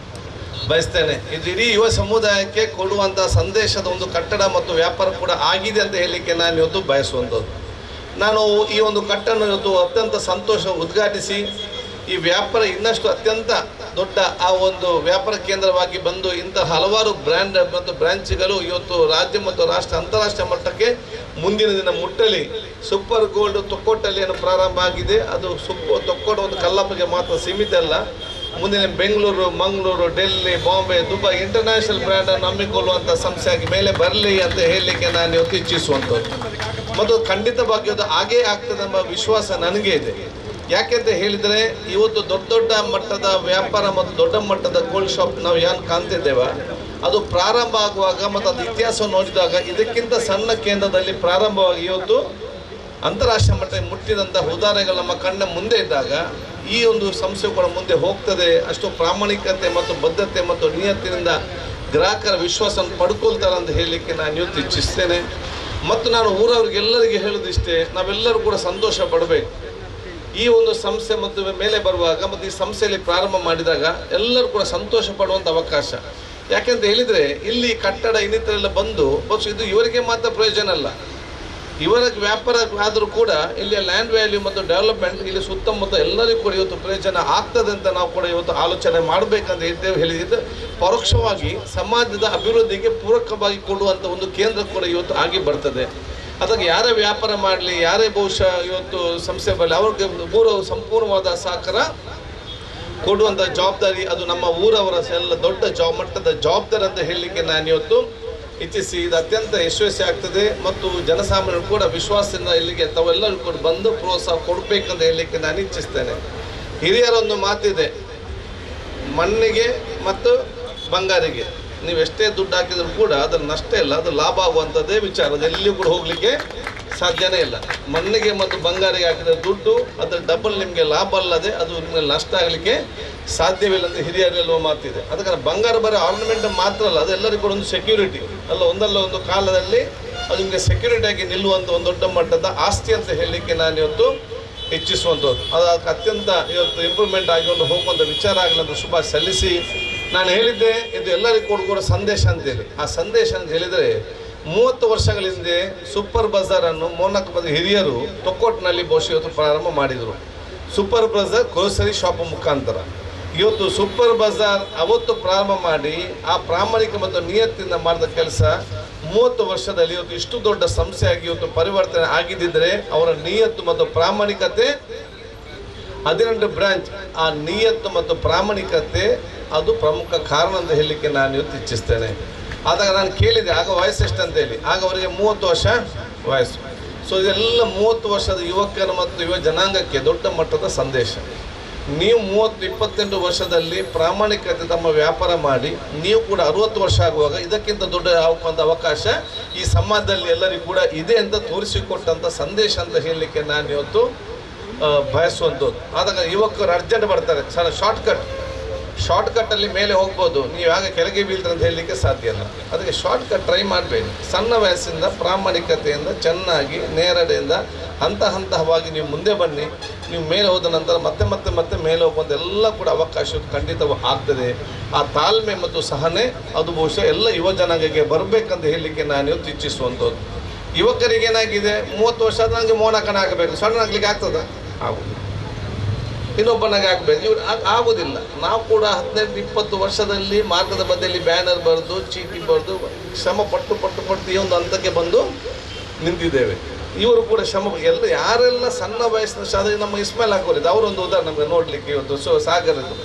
ಬಯಸ್ತೇನೆ. ಇದು ಇಡೀ ಯುವ ಸಮುದಾಯಕ್ಕೆ ಕೊಡುವಂಥ ಸಂದೇಶದ ಒಂದು ಕಟ್ಟಡ ಮತ್ತು ವ್ಯಾಪಾರ ಕೂಡ ಆಗಿದೆ ಅಂತ ಹೇಳಲಿಕ್ಕೆ ನಾನು ಇವತ್ತು ಬಯಸುವಂಥದ್ದು. ನಾನು ಈ ಒಂದು ಕಟ್ಟಡ ಇವತ್ತು ಅತ್ಯಂತ ಸಂತೋಷ ಉದ್ಘಾಟಿಸಿ ಈ ವ್ಯಾಪಾರ ಇನ್ನಷ್ಟು ಅತ್ಯಂತ ದೊಡ್ಡ ಆ ಒಂದು ವ್ಯಾಪಾರ ಕೇಂದ್ರವಾಗಿ ಬಂದು ಇಂತಹ ಹಲವಾರು ಬ್ರ್ಯಾಂಡ್ ಮತ್ತು ಬ್ರಾಂಚ್ಗಳು ಇವತ್ತು ರಾಜ್ಯ ಮತ್ತು ರಾಷ್ಟ್ರ ಅಂತಾರಾಷ್ಟ್ರೀಯ ಮಟ್ಟಕ್ಕೆ ಮುಂದಿನ ದಿನ ಮುಟ್ಟಲಿ. ಸೂಪರ್ ಗೋಲ್ಡ್ ತೊಕ್ಕೋಟಲ್ಲಿ ಏನು ಪ್ರಾರಂಭ ಆಗಿದೆ ಅದು ತೊಕ್ಕೋಟ ಒಂದು ಕಲ್ಲಪ್ಪಗೆ ಮಾತ್ರ ಸೀಮಿತ ಅಲ್ಲ, ಮುಂದಿನ ಬೆಂಗಳೂರು, ಮಂಗಳೂರು, ಡೆಲ್ಲಿ, ಬಾಂಬೆ, ದುಬೈ ಇಂಟರ್ನ್ಯಾಷನಲ್ ಬ್ರ್ಯಾಂಡನ್ನು ನಂಬಿಕೊಳ್ಳುವಂಥ ಸಂಸ್ಥೆಯಾಗಿ ಮೇಲೆ ಬರಲಿ ಅಂತ ಹೇಳಲಿಕ್ಕೆ ನಾನು ಇವತ್ತು ಇಚ್ಛಿಸುವಂಥದ್ದು. ಮತ್ತು ಖಂಡಿತವಾಗಿ ಅದು ಹಾಗೇ ಆಗ್ತದೆ ಎಂಬ ವಿಶ್ವಾಸ ನನಗೆ ಇದೆ. ಯಾಕೆಂತ ಹೇಳಿದರೆ ಇವತ್ತು ದೊಡ್ಡ ದೊಡ್ಡ ಮಟ್ಟದ ವ್ಯಾಪಾರ ಮತ್ತು ದೊಡ್ಡ ಮಟ್ಟದ ಗೋಲ್ಡ್ ಶಾಪ್ ನಾವು ಏನು ಕಾಣ್ತಿದ್ದೇವೆ ಅದು ಪ್ರಾರಂಭ ಆಗುವಾಗ ಮತ್ತು ಅದು ಇತಿಹಾಸವನ್ನು ನೋಡಿದಾಗ ಇದಕ್ಕಿಂತ ಸಣ್ಣ ಕೇಂದ್ರದಲ್ಲಿ ಪ್ರಾರಂಭವಾಗಿ ಇವತ್ತು ಅಂತಾರಾಷ್ಟ್ರೀಯ ಮಟ್ಟಕ್ಕೆ ಮುಟ್ಟಿದಂಥ ಉದಾಹರಣೆಗಳು ನಮ್ಮ ಕಣ್ಣ ಮುಂದೆ ಇದ್ದಾಗ ಈ ಒಂದು ಸಂಸ್ಥೆ ಕೂಡ ಮುಂದೆ ಹೋಗ್ತದೆ. ಅಷ್ಟು ಪ್ರಾಮಾಣಿಕತೆ ಮತ್ತು ಬದ್ಧತೆ ಮತ್ತು ನಿಯತ್ತಿನಿಂದ ಗ್ರಾಹಕರ ವಿಶ್ವಾಸವನ್ನು ಪಡ್ಕೊಳ್ತಾರೆ ಅಂತ ಹೇಳಲಿಕ್ಕೆ ನಾನು ಇವತ್ತು ಇಚ್ಛಿಸ್ತೇನೆ. ಮತ್ತು ನಾನು ಊರವ್ರಿಗೆಲ್ಲರಿಗೆ ಹೇಳೋದಿಷ್ಟೇ, ನಾವೆಲ್ಲರೂ ಕೂಡ ಸಂತೋಷ ಪಡಬೇಕು. ಈ ಒಂದು ಸಂಸ್ಥೆ ಮತ್ತು ಮೇಲೆ ಬರುವಾಗ ಮತ್ತು ಈ ಸಂಸ್ಥೆಯಲ್ಲಿ ಪ್ರಾರಂಭ ಮಾಡಿದಾಗ ಎಲ್ಲರೂ ಕೂಡ ಸಂತೋಷ ಪಡುವಂಥ ಅವಕಾಶ. ಯಾಕೆಂತ ಹೇಳಿದರೆ ಇಲ್ಲಿ ಕಟ್ಟಡ ಇನ್ನಿತರೆಲ್ಲ ಬಂದು ಬಹುಶಃ ಇದು ಇವರಿಗೆ ಮಾತ್ರ ಪ್ರಯೋಜನ ಅಲ್ಲ, ಇವರ ವ್ಯಾಪಾರ ಆದರೂ ಕೂಡ ಇಲ್ಲಿ ಲ್ಯಾಂಡ್ ವ್ಯಾಲ್ಯೂ ಮತ್ತು ಡೆವಲಪ್ಮೆಂಟ್ ಇಲ್ಲಿ ಸುತ್ತಮುತ್ತ ಎಲ್ಲರಿಗೂ ಕೂಡ ಇವತ್ತು ಪ್ರಯೋಜನ ಆಗ್ತದೆ ಅಂತ ನಾವು ಕೂಡ ಇವತ್ತು ಆಲೋಚನೆ ಮಾಡಬೇಕಂತ ಇದ್ದೇವೆ. ಹೇಳಿದ್ದು ಪರೋಕ್ಷವಾಗಿ ಸಮಾಜದ ಅಭಿವೃದ್ಧಿಗೆ ಪೂರಕವಾಗಿ ಕೊಡುವಂಥ ಒಂದು ಕೇಂದ್ರ ಕೂಡ ಇವತ್ತು ಆಗಿ ಬರ್ತದೆ. ಅದಕ್ಕೆ ಯಾರೇ ವ್ಯಾಪಾರ ಮಾಡಲಿ, ಯಾರೇ ಬಹುಶಃ ಇವತ್ತು ಸಂಸ್ಥೆ ಬರಲಿ, ಅವ್ರಿಗೆ ಸಂಪೂರ್ಣವಾದ ಸಹಕಾರ ಕೊಡುವಂಥ ಜವಾಬ್ದಾರಿ ಅದು ನಮ್ಮ ಊರವರ ಎಲ್ಲ ದೊಡ್ಡ ಮಟ್ಟದ ಜವಾಬ್ದಾರಿ ಅಂತ ಹೇಳಲಿಕ್ಕೆ ನಾನು ಇವತ್ತು ಇಚ್ಛಿಸಿ ಇದು ಅತ್ಯಂತ ಯಶಸ್ವಿ ಆಗ್ತದೆ. ಮತ್ತು ಜನಸಾಮಾನ್ಯರು ಕೂಡ ವಿಶ್ವಾಸದಿಂದ ಇಲ್ಲಿಗೆ ತಾವೆಲ್ಲರೂ ಕೂಡ ಬಂದು ಪ್ರೋತ್ಸಾಹ ಕೊಡಬೇಕಂತ ಹೇಳಲಿಕ್ಕೆ ನಾನು ಇಚ್ಛಿಸ್ತೇನೆ. ಹಿರಿಯರೊಂದು ಮಾತಿದೆ, ಮಣ್ಣಿಗೆ ಮತ್ತು ಬಂಗಾರಿಗೆ ನೀವು ಎಷ್ಟೇ ದುಡ್ಡು ಹಾಕಿದ್ರು ಕೂಡ ಅದರ ನಷ್ಟ ಇಲ್ಲ, ಅದು ಲಾಭ ಆಗುವಂಥದ್ದೇ ವಿಚಾರ. ಅದು ಎಲ್ಲಿಯೂ ಕೂಡ ಹೋಗಲಿಕ್ಕೆ ಸಾಧ್ಯನೇ ಇಲ್ಲ. ಮಣ್ಣಿಗೆ ಮತ್ತು ಬಂಗಾರಿಗೆ ಹಾಕಿದ ದುಡ್ಡು ಅದರ ಡಬಲ್ ನಿಮಗೆ ಲಾಭ ಅಲ್ಲದೆ ಅದು ನಿಮಗೆ ನಷ್ಟ ಆಗಲಿಕ್ಕೆ ಸಾಧ್ಯವಿಲ್ಲ ಅಂತ ಹಿರಿಯರೆಲ್ಲೋ ಮಾತಿದೆ. ಅದಕ್ಕೆ ಬಂಗಾರ ಬರೀ ಆರ್ನಮೆಂಟ್ ಮಾತ್ರ ಅಲ್ಲ, ಅದೆಲ್ಲರಿಗೂ ಕೂಡ ಒಂದು ಸೆಕ್ಯೂರಿಟಿ ಅಲ್ಲ, ಒಂದಲ್ಲ ಒಂದು ಕಾಲದಲ್ಲಿ ಅದು ನಿಮಗೆ ಸೆಕ್ಯೂರಿಟಿಯಾಗಿ ನಿಲ್ಲುವಂಥ ಒಂದು ದೊಡ್ಡ ಮಟ್ಟದ ಆಸ್ತಿ ಅಂತ ಹೇಳಲಿಕ್ಕೆ ನಾನು ಇವತ್ತು ಇಚ್ಛಿಸುವಂಥದ್ದು. ಅದಕ್ಕೆ ಅತ್ಯಂತ ಇವತ್ತು ಇಂಪ್ರೂವ್ಮೆಂಟ್ ಆಗಿ ಒಂದು ಹೋಗುವಂಥ ವಿಚಾರ ಆಗಲಿ ಅಂತ ಶುಭ ಸಲ್ಲಿಸಿ ನಾನು ಹೇಳಿದ್ದೆ ಇದು ಎಲ್ಲರಿಗೂ ಕೊಡುವ ಸಂದೇಶ ಅಂತೇಳಿ. ಆ ಸಂದೇಶ ಅಂತ ಹೇಳಿದರೆ 30 ವರ್ಷಗಳ ಹಿಂದೆ ಸೂಪರ್ ಬಜಾರನ್ನು ಮೋನಕ್ ಬಂದ ಹಿರಿಯರು ತೊಕ್ಕೋಟ್ನಲ್ಲಿ ಬಹುಶಃ ಇವತ್ತು ಪ್ರಾರಂಭ ಮಾಡಿದರು. ಸೂಪರ್ ಬಜಾರ್ ಗ್ರೋಸರಿ ಶಾಪ್ ಮುಖಾಂತರ ಇವತ್ತು ಸೂಪರ್ ಬಜಾರ್ ಅವತ್ತು ಪ್ರಾರಂಭ ಮಾಡಿ ಆ ಪ್ರಾಮಾಣಿಕ ಮತ್ತು ನಿಯತ್ತಿಂದ ಮಾಡಿದ ಕೆಲಸ 30 ವರ್ಷದಲ್ಲಿ ಇವತ್ತು ಇಷ್ಟು ದೊಡ್ಡ ಸಂಸ್ಥೆಯಾಗಿ ಇವತ್ತು ಪರಿವರ್ತನೆ ಆಗಿದ್ದರೆ ಅವರ ನಿಯತ್ತು ಮತ್ತು ಪ್ರಾಮಾಣಿಕತೆ 18 ಬ್ರಾಂಚ್, ಆ ನಿಯತ್ತು ಮತ್ತು ಪ್ರಾಮಾಣಿಕತೆ ಅದು ಪ್ರಮುಖ ಕಾರಣ ಅಂತ ಹೇಳಲಿಕ್ಕೆ ನಾನು ಇವತ್ತು ಇಚ್ಛಿಸ್ತೇನೆ. ಆದಾಗ ನಾನು ಕೇಳಿದೆ ಆಗ ವಯಸ್ಸು ಎಷ್ಟು ಅಂತೇಳಿ, ಆಗ ಅವರಿಗೆ 30 ವರ್ಷ ವಯಸ್ಸು. ಸೊ ಇದೆಲ್ಲ 30 ವರ್ಷದ ಯುವಕರು ಮತ್ತು ಯುವ ಜನಾಂಗಕ್ಕೆ ದೊಡ್ಡ ಮಟ್ಟದ ಸಂದೇಶ. ನೀವು 28 ವರ್ಷದಲ್ಲಿ ಪ್ರಾಮಾಣಿಕತೆ ತಮ್ಮ ವ್ಯಾಪಾರ ಮಾಡಿ ನೀವು ಕೂಡ 60 ವರ್ಷ ಆಗುವಾಗ ಇದಕ್ಕಿಂತ ದೊಡ್ಡ ಒಂದು ಅವಕಾಶ ಈ ಸಮಾಜದಲ್ಲಿ ಎಲ್ಲರಿಗೂ ಕೂಡ ಇದೆ ಅಂತ ತೋರಿಸಿಕೊಟ್ಟಂಥ ಸಂದೇಶ ಅಂತ ಹೇಳಲಿಕ್ಕೆ ನಾನು ಇವತ್ತು ಬಯಸುವಂಥದ್ದು. ಆದಾಗ ಯುವಕರು ಅರ್ಜೆಂಟ್ ಬರ್ತಾರೆ, ಸರ್ ಶಾರ್ಟ್ಕಟ್ಟಲ್ಲಿ ಮೇಲೆ ಹೋಗ್ಬೋದು, ನೀವು ಆಗ ಕೆಳಗೆ ಬೀಳ್ತಾರೆ ಅಂತ ಹೇಳಲಿಕ್ಕೆ ಸಾಧ್ಯ ಇಲ್ಲ. ಅದಕ್ಕೆ ಶಾರ್ಟ್ಕಟ್ ಟ್ರೈ ಮಾಡಬೇಡಿ. ಸಣ್ಣ ವಯಸ್ಸಿಂದ ಪ್ರಾಮಾಣಿಕತೆಯಿಂದ ಚೆನ್ನಾಗಿ ನೇರಡೆಯಿಂದ ಹಂತವಾಗಿ ನೀವು ಮುಂದೆ ಬನ್ನಿ. ನೀವು ಮೇಲೆ ಹೋದ ನಂತರ ಮತ್ತೆ ಮೇಲೆ ಹೋಗುವಂಥ ಎಲ್ಲ ಕೂಡ ಅವಕಾಶ ಖಂಡಿತವಾಗಿ ಆಗ್ತದೆ. ಆ ತಾಳ್ಮೆ ಮತ್ತು ಸಹನೆ ಅದು ಬಹುಶಃ ಎಲ್ಲ ಯುವ ಜನಾಂಗಕ್ಕೆ ಬರಬೇಕಂತ ಹೇಳಲಿಕ್ಕೆ ನಾನು ಇವತ್ತು ಇಚ್ಛಿಸುವಂಥದ್ದು. ಯುವಕರಿಗೆ ಏನಾಗಿದೆ 30 ವರ್ಷ ಆದ ನನಗೆ ಮೋನಕನ ಆಗಬೇಕು, ಸಣ್ಣ ಆಗಲಿಕ್ಕೆ ಆಗ್ತದ? ಆಗುದಿಲ್ಲ. ಇನ್ನೊಬ್ಬನಾಗೆ ಆಗಬೇಕು, ಇವ್ರು ಆಗೋದಿಲ್ಲ. ನಾವು ಕೂಡ 18-20 ವರ್ಷದಲ್ಲಿ ಮಾರ್ಗದ ಮಧ್ಯೆಯಲ್ಲಿ ಬ್ಯಾನರ್ ಬರೆದು ಚೀಟಿ ಬರೆದು ಶ್ರಮ ಪಟ್ಟು ಈ ಒಂದು ಹಂತಕ್ಕೆ ಬಂದು ನಿಂತಿದ್ದೇವೆ. ಇವರು ಕೂಡ ಯಾರೆಲ್ಲ ಸಣ್ಣ ವಯಸ್ಸಿನ ಶಾಲೆ ನಮ್ಮ ಇಸ್ಮಾಯಿಲ್ ಹಾಕೋರಿದ್ದು ಅವರೊಂದು ಉದಾಹರಣೆ ನಮಗೆ ನೋಡಲಿಕ್ಕೆ ಇವತ್ತು ಸಾಗರದ್ದು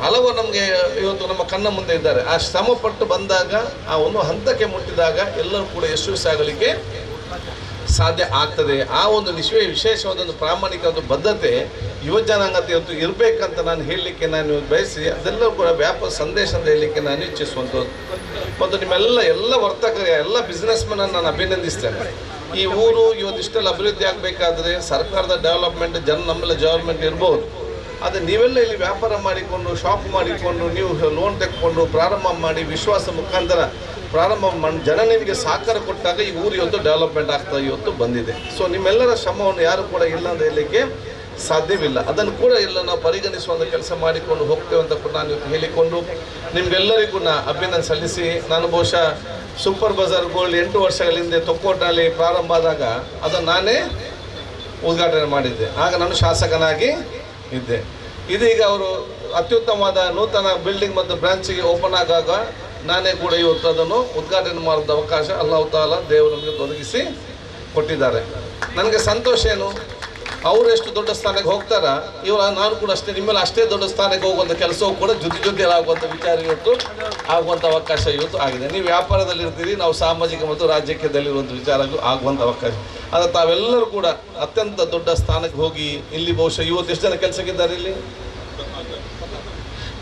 ಹಲವರು ನಮಗೆ ಇವತ್ತು ನಮ್ಮ ಕಣ್ಣ ಮುಂದೆ ಇದ್ದಾರೆ. ಆ ಶ್ರಮ ಪಟ್ಟು ಬಂದಾಗ ಆ ಒಂದು ಹಂತಕ್ಕೆ ಮುಟ್ಟಿದಾಗ ಎಲ್ಲರೂ ಕೂಡ ಯಶಸ್ವಿ ಆಗಲಿಕ್ಕೆ ಸಾಧ್ಯ ಆಗ್ತದೆ. ಆ ಒಂದು ವಿಶೇಷವಾದ ಒಂದು ಪ್ರಾಮಾಣಿಕ ಒಂದು ಬದ್ಧತೆ ಯುವ ಜನಾಂಗತೆ ಇವತ್ತು ಇರಬೇಕಂತ ನಾನು ಹೇಳಲಿಕ್ಕೆ ನಾನು ಬಯಸಿ ಅದೆಲ್ಲರೂ ಕೂಡ ವ್ಯಾಪಕ ಸಂದೇಶ ಅಂತ ಹೇಳಲಿಕ್ಕೆ ನಾನು ಇಚ್ಛಿಸುವಂಥದ್ದು. ಮತ್ತು ನಿಮ್ಮೆಲ್ಲ ವರ್ತಕರ ಎಲ್ಲ ಬಿಸ್ನೆಸ್ ಮ್ಯಾನನ್ನು ನಾನು ಅಭಿನಂದಿಸ್ತೇನೆ. ಈ ಊರು ಇವತ್ತಿಷ್ಟೆಲ್ಲ ಅಭಿವೃದ್ಧಿ ಆಗಬೇಕಾದ್ರೆ ಸರ್ಕಾರದ ಡೆವಲಪ್ಮೆಂಟ್ ನಮ್ಮೆಲ್ಲ ಡೆವಲಪ್ಮೆಂಟ್ ಇರ್ಬೋದು. ಆದರೆ ನೀವೆಲ್ಲ ಇಲ್ಲಿ ವ್ಯಾಪಾರ ಮಾಡಿಕೊಂಡು ಶಾಪ್ ಮಾಡಿಕೊಂಡು ನೀವು ಲೋನ್ ತೆಕ್ಕೊಂಡು ಪ್ರಾರಂಭ ಮಾಡಿ ವಿಶ್ವಾಸ ಮುಖಾಂತರ ಪ್ರಾರಂಭ ಮಾಡಿ ಜನ ನಿಮಗೆ ಸಹಕಾರ ಕೊಟ್ಟಾಗ ಈ ಊರು ಇವತ್ತು ಡೆವಲಪ್ಮೆಂಟ್ ಆಗ್ತಾ ಇವತ್ತು ಬಂದಿದೆ. ಸೊ ನಿಮ್ಮೆಲ್ಲರ ಶ್ರಮವನ್ನು ಯಾರು ಕೂಡ ಇಲ್ಲ ಅಂತ ಹೇಳಲಿಕ್ಕೆ ಸಾಧ್ಯವಿಲ್ಲ. ಅದನ್ನು ಕೂಡ ಎಲ್ಲ ನಾವು ಪರಿಗಣಿಸುವಂಥ ಕೆಲಸ ಮಾಡಿಕೊಂಡು ಹೋಗ್ತೇವೆ ಅಂತ ಕೂಡ ನಾನು ಹೇಳಿಕೊಂಡು ನಿಮಗೆಲ್ಲರಿಗೂ ಅಭಿನಂದನೆ ಸಲ್ಲಿಸಿ, ನಾನು ಬಹುಶಃ ಸೂಪರ್ ಬಜಾರ್ ಗೋಲ್ಡ್ 8 ವರ್ಷಗಳ ಹಿಂದೆ ತೊಕ್ಕೋಟ್ನಲ್ಲಿ ಪ್ರಾರಂಭ ಆದಾಗ ಅದನ್ನು ನಾನೇ ಉದ್ಘಾಟನೆ ಮಾಡಿದ್ದೆ. ಆಗ ನಾನು ಶಾಸಕನಾಗಿ ಇದ್ದೆ. ಇದೀಗ ಅವರು ಅತ್ಯುತ್ತಮವಾದ ನೂತನ ಬಿಲ್ಡಿಂಗ್ ಮತ್ತು ಬ್ರಾಂಚಿಗೆ ಓಪನ್ ಆಗಾಗ ನಾನೇ ಕೂಡ ಇವತ್ತು ಅದನ್ನು ಉದ್ಘಾಟನೆ ಮಾಡಿದ ಅವಕಾಶ ಅಲ್ಲಾಹ್ ತಾಲಾ ದೇವರು ನಮಗೆ ಒದಗಿಸಿ ಕೊಟ್ಟಿದ್ದಾರೆ. ನನಗೆ ಸಂತೋಷ ಏನು, ಅವರು ಎಷ್ಟು ದೊಡ್ಡ ಸ್ಥಾನಕ್ಕೆ ಹೋಗ್ತಾರ ನಾನು ಕೂಡ ಅಷ್ಟೇ ನಿಮ್ಮೆಲ್ಲ ಅಷ್ಟೇ ದೊಡ್ಡ ಸ್ಥಾನಕ್ಕೆ ಹೋಗುವಂಥ ಕೆಲಸವೂ ಕೂಡ ಜೊತೆ ಆಗುವಂಥ ವಿಚಾರ ಇವತ್ತು ಆಗುವಂಥ ಅವಕಾಶ ಇವತ್ತು ಆಗಿದೆ. ನೀವು ವ್ಯಾಪಾರದಲ್ಲಿ ಇರ್ತೀರಿ, ನಾವು ಸಾಮಾಜಿಕ ಮತ್ತು ರಾಜಕೀಯದಲ್ಲಿರುವಂಥ ವಿಚಾರ ಆಗುವಂಥ ಅವಕಾಶ. ಆದರೆ ತಾವೆಲ್ಲರೂ ಕೂಡ ಅತ್ಯಂತ ದೊಡ್ಡ ಸ್ಥಾನಕ್ಕೆ ಹೋಗಿ ಇಲ್ಲಿ ಬಹುಶಃ ಇವತ್ತು ಎಷ್ಟು ಜನ ಕೆಲಸಕ್ಕಿದ್ದಾರೆ ಇಲ್ಲಿ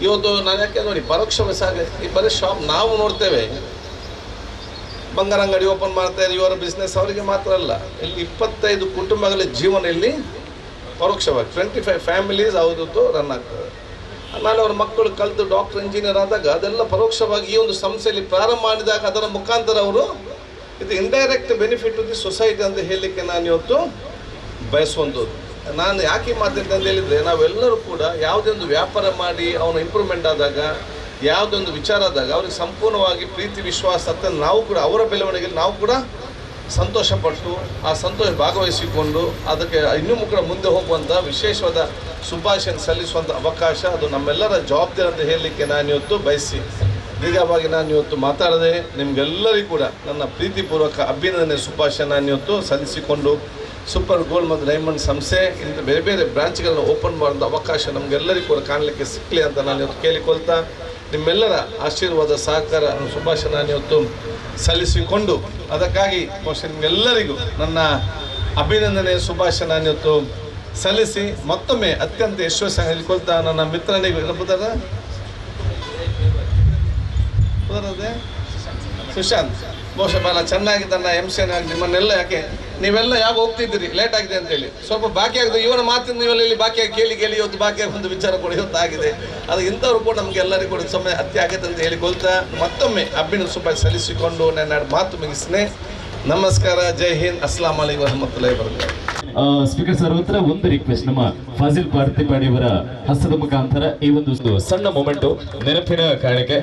ಇವತ್ತು ನಾನು ಯಾಕೆ ನೋಡಿ ಪರೋಕ್ಷ ಸಾಗ ಈ ಬರೀ ಶಾಪ್ ನಾವು ನೋಡ್ತೇವೆ, ಬಂಗಾರ ಅಂಗಡಿ ಓಪನ್ ಮಾಡ್ತಾರೆ, ಇವರ ಬಿಸ್ನೆಸ್ ಅವರಿಗೆ ಮಾತ್ರ ಅಲ್ಲ, ಇಲ್ಲಿ 25 ಕುಟುಂಬಗಳ ಜೀವನ ಇಲ್ಲಿ ಪರೋಕ್ಷವಾಗಿ 25 ಫ್ಯಾಮಿಲೀಸ್ ಅವ್ರದ್ದು ರನ್ ಆಗ್ತದೆ. ನಾನು ಅವ್ರ ಮಕ್ಕಳು ಕಲಿತು ಡಾಕ್ಟರ್ ಇಂಜಿನಿಯರ್ ಆದಾಗ ಅದೆಲ್ಲ ಪರೋಕ್ಷವಾಗಿ ಈ ಒಂದು ಸಂಸ್ಥೆಯಲ್ಲಿ ಪ್ರಾರಂಭ ಮಾಡಿದಾಗ ಅದರ ಮುಖಾಂತರ ಅವರು ಇದು indirect benefit to the society ಅಂತ ಹೇಳಲಿಕ್ಕೆ ನಾನು ಇವತ್ತು ಬಯಸುವಂಥದ್ದು. ನಾನು ಯಾಕೆ ಮಾತಾಡ್ತೀನಿ ಅಂತ ಹೇಳಿದರೆ, ನಾವೆಲ್ಲರೂ ಕೂಡ ಯಾವುದೇ ಒಂದು ವ್ಯಾಪಾರ ಮಾಡಿ ಅವನು ಇಂಪ್ರೂವ್ಮೆಂಟ್ ಆದಾಗ ಯಾವುದೇ ಒಂದು ವಿಚಾರ ಆದಾಗ ಅವ್ರಿಗೆ ಸಂಪೂರ್ಣವಾಗಿ ಪ್ರೀತಿ ವಿಶ್ವಾಸ ಅಂತ ನಾವು ಕೂಡ ಅವರ ಬೆಳವಣಿಗೆಯಲ್ಲಿ ನಾವು ಕೂಡ ಸಂತೋಷಪಟ್ಟು ಆ ಸಂತೋಷ ಭಾಗವಹಿಸಿಕೊಂಡು ಅದಕ್ಕೆ ಇನ್ನೂ ಕೂಡ ಮುಂದೆ ಹೋಗುವಂಥ ವಿಶೇಷವಾದ ಶುಭಾಶಯ ಸಲ್ಲಿಸುವಂಥ ಅವಕಾಶ ಅದು ನಮ್ಮೆಲ್ಲರ ಜವಾಬ್ದಾರಿ ಅಂತ ಹೇಳಲಿಕ್ಕೆ ನಾನು ಇವತ್ತು ಬಯಸಿ ದೀರ್ಘವಾಗಿ ನಾನು ಇವತ್ತು ಮಾತಾಡದೆ ನಿಮಗೆಲ್ಲರಿಗೂ ಕೂಡ ನನ್ನ ಪ್ರೀತಿಪೂರ್ವಕ ಅಭಿನಂದನೆ ಶುಭಾಶಯ ನಾನು ಇವತ್ತು ಸಲ್ಲಿಸಿಕೊಂಡು ಸೂಪರ್ ಗೋಲ್ಡ್ ಮತ್ತು ಡೈಮಂಡ್ ಸಂಸ್ಥೆ ಇಂಥ ಬೇರೆ ಬೇರೆ ಬ್ರಾಂಚ್ಗಳನ್ನು ಓಪನ್ ಮಾಡುವಂಥ ಅವಕಾಶ ನಮಗೆಲ್ಲರಿಗೂ ಕೂಡ ಕಾಣಲಿಕ್ಕೆ ಸಿಕ್ಕಲಿ ಅಂತ ನಾನು ಇವತ್ತು ಕೇಳಿಕೊಳ್ತಾ ನಿಮ್ಮೆಲ್ಲರ ಆಶೀರ್ವಾದ ಸಹಕಾರ ಶುಭಾಶಯ ನಾನು ಇವತ್ತು ಸಲ್ಲಿಸಿಕೊಂಡು ಅದಕ್ಕಾಗಿ ಬಹುಶಃ ನಿಮ್ಗೆಲ್ಲರಿಗೂ ನನ್ನ ಅಭಿನಂದನೆ ಶುಭಾಶಯ ನಾನು ಇವತ್ತು ಸಲ್ಲಿಸಿ ಮತ್ತೊಮ್ಮೆ ಅತ್ಯಂತ ಯಶಸ್ವಿ ಹೇಳಿಕೊಳ್ತಾ ನನ್ನ ಮಿತ್ರನಿಗೆ ಸುಶಾಂತ್ ಬಹುಶಃ ಭಾಳ ಚೆನ್ನಾಗಿ ತನ್ನ MC ನಿಮ್ಮನ್ನೆಲ್ಲ ಯಾಕೆ ನೀವೆಲ್ಲ ಯಾಕೆ ಹೋಗ್ತಿದ್ದೀರಿ ಲೇಟ್ ಆಗಿದೆ ಅಂತೇಳಿ ಸ್ವಲ್ಪ ಬಾಕಿ ಆಗಿದೆ, ಇವನ ಮಾತಿನ ನೀವೆಲ್ಲ ಇಲ್ಲಿ ಬಾಕಿಯಾಗಿ ಕೇಳಿ ಇವತ್ತು ಬಾಕಿಯಾಗಿ ಒಂದು ವಿಚಾರ ಕೂಡ ಇವತ್ತು ಆಗಿದೆ. ಅದು ಇಂಥವ್ರು ಕೂಡ ನಮ್ಗೆ ಎಲ್ಲರಿಗೂ ಕೂಡ ಸಮಯ ಅತ್ಯ ಆಗುತ್ತೆ ಅಂತ ಹೇಳಿಕೊಳ್ತಾ ಮತ್ತೊಮ್ಮೆ ಅಭಿನಂದನೆ ಶುಭ ಸಲ್ಲಿಸಿಕೊಂಡು ನನ್ನ ಮಾತು ಮುಗಿಸ್ನೆ. ನಮಸ್ಕಾರ, ಜೈ ಹಿಂದ್, ಅಸ್ಲಾಂ ಅಲೈಕುಂ ವರಹಮತುಲ್ಲಾಹಿ ವಬರಕಾತುಹು. ಸ್ಪೀಕರ್ ಸರ್ ಹತ್ರ ಒಂದು ರಿಕ್ವೆಸ್ಟ್, ನಮ್ಮ ಫಾಜಿಲ್ ಪಾರ್ತಿಪಾಡಿಯವರ ಹಸ್ತದ ಮುಖಾಂತರ ಈ ಒಂದು ಸಣ್ಣ ಮೊಮೆಂಟು ನೆನಪಿನ ಕಾಣಿಕೆ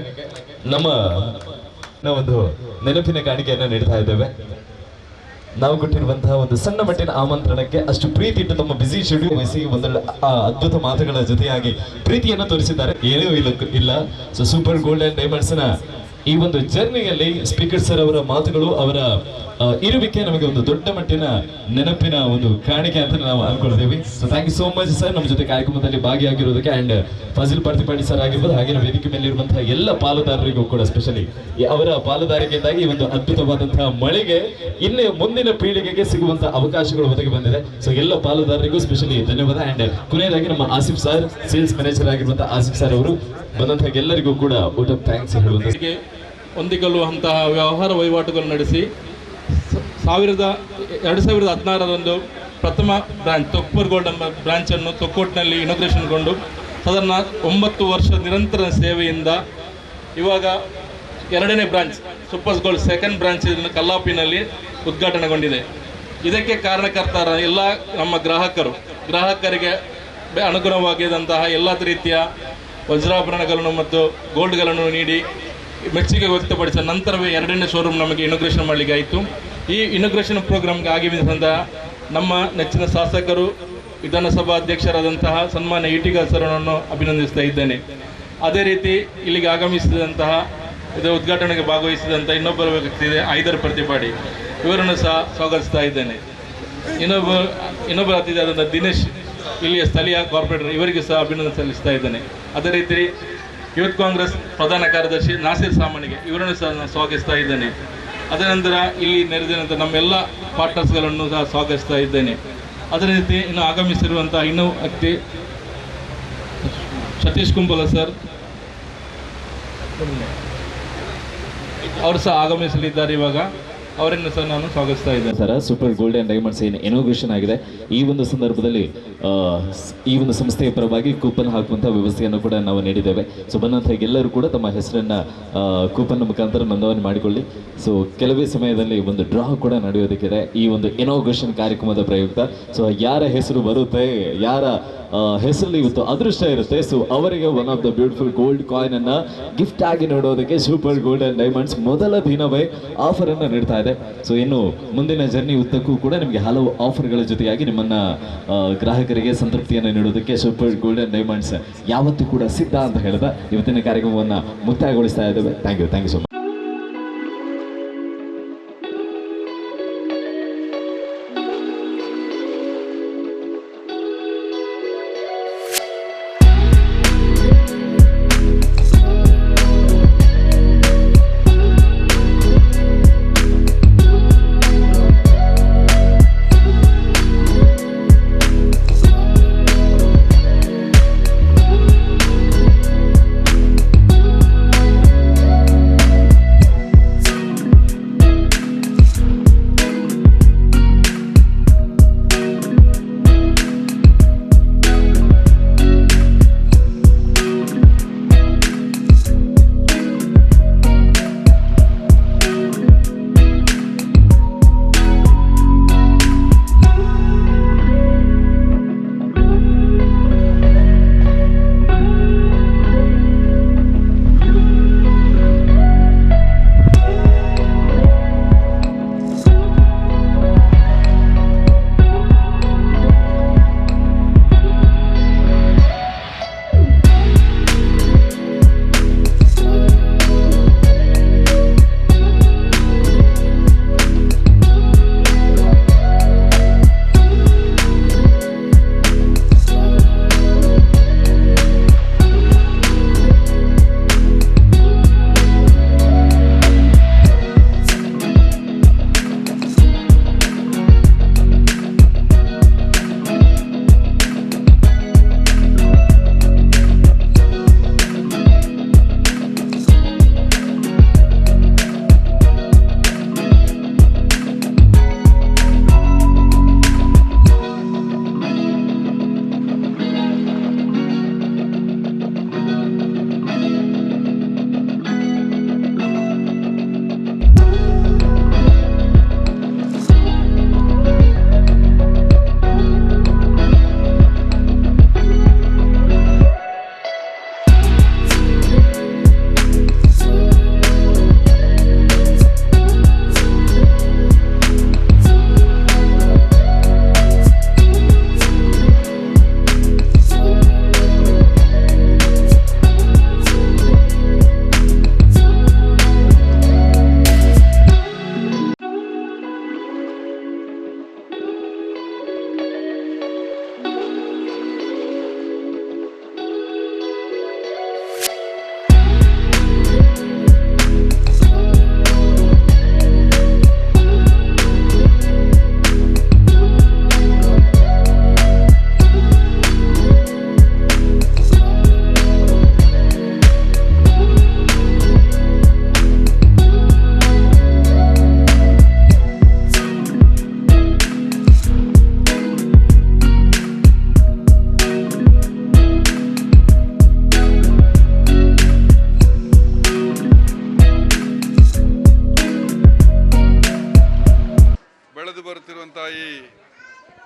ನಮ್ಮ ಒಂದು ನೆನಪಿನ ಕಾಣಿಕೆಯನ್ನು ನೀಡ್ತಾ ಇದ್ದೇವೆ. ನಾವು ಕೊಟ್ಟಿರುವಂತಹ ಒಂದು ಸಣ್ಣ ಮಟ್ಟಿನ ಆಮಂತ್ರಣಕ್ಕೆ ಅಷ್ಟು ಪ್ರೀತಿ ಇಟ್ಟು ತಮ್ಮ ಬಿಸಿ ಶೆಡ್ಯೂಲ್ ವಹಿಸಿ ಒಂದೊಳ್ಳೆ ಅದ್ಭುತ ಮಾತುಗಳ ಜೊತೆಯಾಗಿ ಪ್ರೀತಿಯನ್ನು ತೋರಿಸಿದ್ದಾರೆ. ಏನೂ ಇಲ್ಲ. So super gold and diamonds ನ ಈ ಒಂದು ಜರ್ನಿಯಲ್ಲಿ ಸ್ಪೀಕರ್ ಸರ್ ಅವರ ಮಾತುಗಳು, ಅವರ ಇರುವಿಕೆ ನಮಗೆ ಒಂದು ದೊಡ್ಡ ಮಟ್ಟಿನ ನೆನಪಿನ ಒಂದು ಕಾಣಿಕೆ ಅಂತ ನಾವು ಅನ್ಕೊಳ್ತೀವಿ. So thank you so much sir ನಮ್ಮ ಜೊತೆ ಕಾರ್ಯಕ್ರಮದಲ್ಲಿ ಭಾಗಿಯಾಗಿರೋದಕ್ಕೆ. ಅಂಡ್ ಫಾಜಿಲ್ ಪಾರ್ತಿಪಾಡಿ ಸರ್ ಆಗಿರ್ಬೋದು, ಹಾಗೆ ವೇದಿಕೆ ಮೇಲೆ ಇರುವಂತಹ ಎಲ್ಲ ಪಾಲುದಾರರಿಗೂ ಕೂಡ ಸ್ಪೆಷಲಿ ಅವರ ಪಾಲುದಾರಿಕೆಯಿಂದಾಗಿ ಒಂದು ಅದ್ಭುತವಾದಂತಹ ಮಳಿಗೆ ಇನ್ನು ಮುಂದಿನ ಪೀಳಿಗೆಗೆ ಸಿಗುವಂತಹ ಅವಕಾಶಗಳು ಒದಗಿ ಬಂದಿದೆ. ಸೊ ಎಲ್ಲ ಪಾಲುದಾರರಿಗೂ ಸ್ಪೆಷಲಿ ಧನ್ಯವಾದ. ಅಂಡ್ ಕೊನೆಯದಾಗಿ ನಮ್ಮ ಆಸಿಫ್ ಸರ್, ಸೇಲ್ಸ್ ಮ್ಯಾನೇಜರ್ ಆಗಿರುವಂತಹ ಆಸಿಫ್ ಸರ್ ಅವರು ಬಂದಂತಹ ಎಲ್ಲರಿಗೂ ಕೂಡ ಊಟ ಥ್ಯಾಂಕ್ಸ್ ಹೇಳುವಂತ ಹೊಂದಿಕೊಳ್ಳುವಂತಹ ವ್ಯವಹಾರ ವಹಿವಾಟುಗಳು ನಡೆಸಿ 2016ರಂದು ಪ್ರಥಮ ಬ್ರಾಂಚ್ ಸೂಪರ್ ಗೋಲ್ಡ್ ಎಂಬ ಬ್ರಾಂಚನ್ನು ತೊಕ್ಕೋಟ್ನಲ್ಲಿ ಇನಾಗ್ರೇಷನ್ಗೊಂಡು ಸಾಧಾರಣ 9 ವರ್ಷ ನಿರಂತರ ಸೇವೆಯಿಂದ ಇವಾಗ 2ನೇ branch super gold second branch ಕಲ್ಲಾಪಿನಲ್ಲಿ ಉದ್ಘಾಟನೆಗೊಂಡಿದೆ. ಇದಕ್ಕೆ ಕಾರಣಕರ್ತರ ಎಲ್ಲ ನಮ್ಮ ಗ್ರಾಹಕರಿಗೆ ಅನುಗುಣವಾಗಿದ್ದಂತಹ ಎಲ್ಲ ರೀತಿಯ ವಜ್ರಾಭರಣಗಳನ್ನು ಮತ್ತು ಗೋಲ್ಡ್ಗಳನ್ನು ನೀಡಿ ಮೆಚ್ಚುಗೆ ವ್ಯಕ್ತಪಡಿಸಿದ ನಂತರವೇ 2ನೇ ಶೋರೂಮ್ ನಮಗೆ ಇನಾಗ್ರೇಷನ್ ಮಾಡಲಿಕ್ಕೆ ಆಯಿತು. ಈ ಇನಾಗ್ರೇಷನ್ ಪ್ರೋಗ್ರಾಮ್ಗೆ ಆಗಮಿಸಿದಂತಹ ನಮ್ಮ ನೆಚ್ಚಿನ ಶಾಸಕರು, ವಿಧಾನಸಭಾ ಅಧ್ಯಕ್ಷರಾದಂತಹ ಸನ್ಮಾನ್ಯ ಈಟಿಗ ಸರ್ರನ್ನು ಅಭಿನಂದಿಸ್ತಾ ಇದ್ದೇನೆ. ಅದೇ ರೀತಿ ಇಲ್ಲಿಗೆ ಆಗಮಿಸಿದಂತಹ ಇದರ ಉದ್ಘಾಟನೆಗೆ ಭಾಗವಹಿಸಿದಂಥ ಇನ್ನೊಬ್ಬರ ವ್ಯಕ್ತಿ ಇದೆ ಐದರ್ ಪ್ರತಿಪಾಡಿ, ಇವರನ್ನು ಸಹ ಸ್ವಾಗತಿಸ್ತಾ ಇದ್ದೇನೆ. ಇನ್ನೊಬ್ಬರ ಅತಿಥಿಯಾದಂಥ ದಿನೇಶ್, ಇಲ್ಲಿಯ ಸ್ಥಳೀಯ ಕಾರ್ಪೊರೇಟರ್, ಇವರಿಗೆ ಸಹ ಅಭಿನಂದನೆ ಸಲ್ಲಿಸ್ತಾ ಇದ್ದೇನೆ. ಅದೇ ರೀತಿ ಯೂತ್ ಕಾಂಗ್ರೆಸ್ ಪ್ರಧಾನ ಕಾರ್ಯದರ್ಶಿ ನಾಸಿರ್ ಸಾಮಾನಿಗೆ, ಇವರನ್ನು ಸಹ ನಾನು ಸ್ವಾಗತಿಸ್ತಾ ಇದ್ದೇನೆ. ಅದರ ನಂತರ ಇಲ್ಲಿ ನೆರೆದಿರುವಂಥ ನಮ್ಮೆಲ್ಲ ಪಾರ್ಟ್ನರ್ಸ್ಗಳನ್ನು ಸಹ ಸ್ವಾಗತಿಸ್ತಾ ಇದ್ದೇನೆ. ಅದೇ ರೀತಿ ಇನ್ನು ಆಗಮಿಸಿರುವಂಥ ಇನ್ನೂ ವ್ಯಕ್ತಿ ಸತೀಶ್ ಕುಂಬಲ ಸರ್, ಅವರು ಸಹ ಆಗಮಿಸಲಿದ್ದಾರೆ ಇವಾಗ. ಅವರನ್ನು ಸಹ ನಾನು ಸ್ವಾಗತಿಸ್ತಾ ಇದ್ದೇನೆ. Sir, super gold and diamonds ಏನು ಇನೋಗ್ರೇಷನ್ ಆಗಿದೆ, ಈ ಒಂದು ಸಂದರ್ಭದಲ್ಲಿ ಈ ಒಂದು ಸಂಸ್ಥೆಯ ಪರವಾಗಿ ಕೂಪನ್ ಹಾಕುವಂಥ ವ್ಯವಸ್ಥೆಯನ್ನು ಕೂಡ ನಾವು ನೀಡಿದ್ದೇವೆ. ಸೊ ಬಂದಂಥ ಎಲ್ಲರೂ ಕೂಡ ತಮ್ಮ ಹೆಸರನ್ನ ಕೂಪನ್ ಮುಖಾಂತರ ನೋಂದಣಿ ಮಾಡಿಕೊಳ್ಳಿ. ಸೊ ಕೆಲವೇ ಸಮಯದಲ್ಲಿ ಒಂದು ಡ್ರಾ ಕೂಡ ನಡೆಯೋದಕ್ಕಿದೆ ಈ ಒಂದು ಇನೋಗ್ರೇಷನ್ ಕಾರ್ಯಕ್ರಮದ ಪ್ರಯುಕ್ತ. ಸೊ ಯಾರ ಹೆಸರು ಬರುತ್ತೆ, ಯಾರ ಹೆಸರಲ್ಲಿ ಇವತ್ತು ಅದೃಷ್ಟ ಇರುತ್ತೆ, ಸೊ ಅವರಿಗೆ one of the beautiful gold coin ಅನ್ನ ಗಿಫ್ಟ್ ಆಗಿ ನೋಡೋದಕ್ಕೆ ಸೂಪರ್ ಗೋಲ್ಡ್ ಅಂಡ್ ಡೈಮಂಡ್ಸ್ ಮೊದಲ ದಿನವೇ ಆಫರ್ ಅನ್ನು ನೀಡ್ತಾ ಇದೆ. ಸೊ ಇನ್ನು ಮುಂದಿನ ಜರ್ನಿ ಉದ್ದಕ್ಕೂ ಕೂಡ ನಿಮಗೆ ಹಲವು ಆಫರ್ಗಳ ಜೊತೆಯಾಗಿ ನಿಮ್ಮನ್ನ ಗ್ರಾಹಕರಿಗೆ ಸಂತೃಪ್ತಿಯನ್ನು ನೀಡೋದಕ್ಕೆ ಸೂಪರ್ ಗೋಲ್ಡ್ ಅಂಡ್ ಡೈಮಂಡ್ಸ್ ಯಾವತ್ತೂ ಕೂಡ ಸಿದ್ಧ ಅಂತ ಹೇಳಿದ ಇವತ್ತಿನ ಕಾರ್ಯಕ್ರಮವನ್ನು ಮುಕ್ತಾಯಗೊಳಿಸ್ತಾ ಇದ್ದೇವೆ. Thank you so much.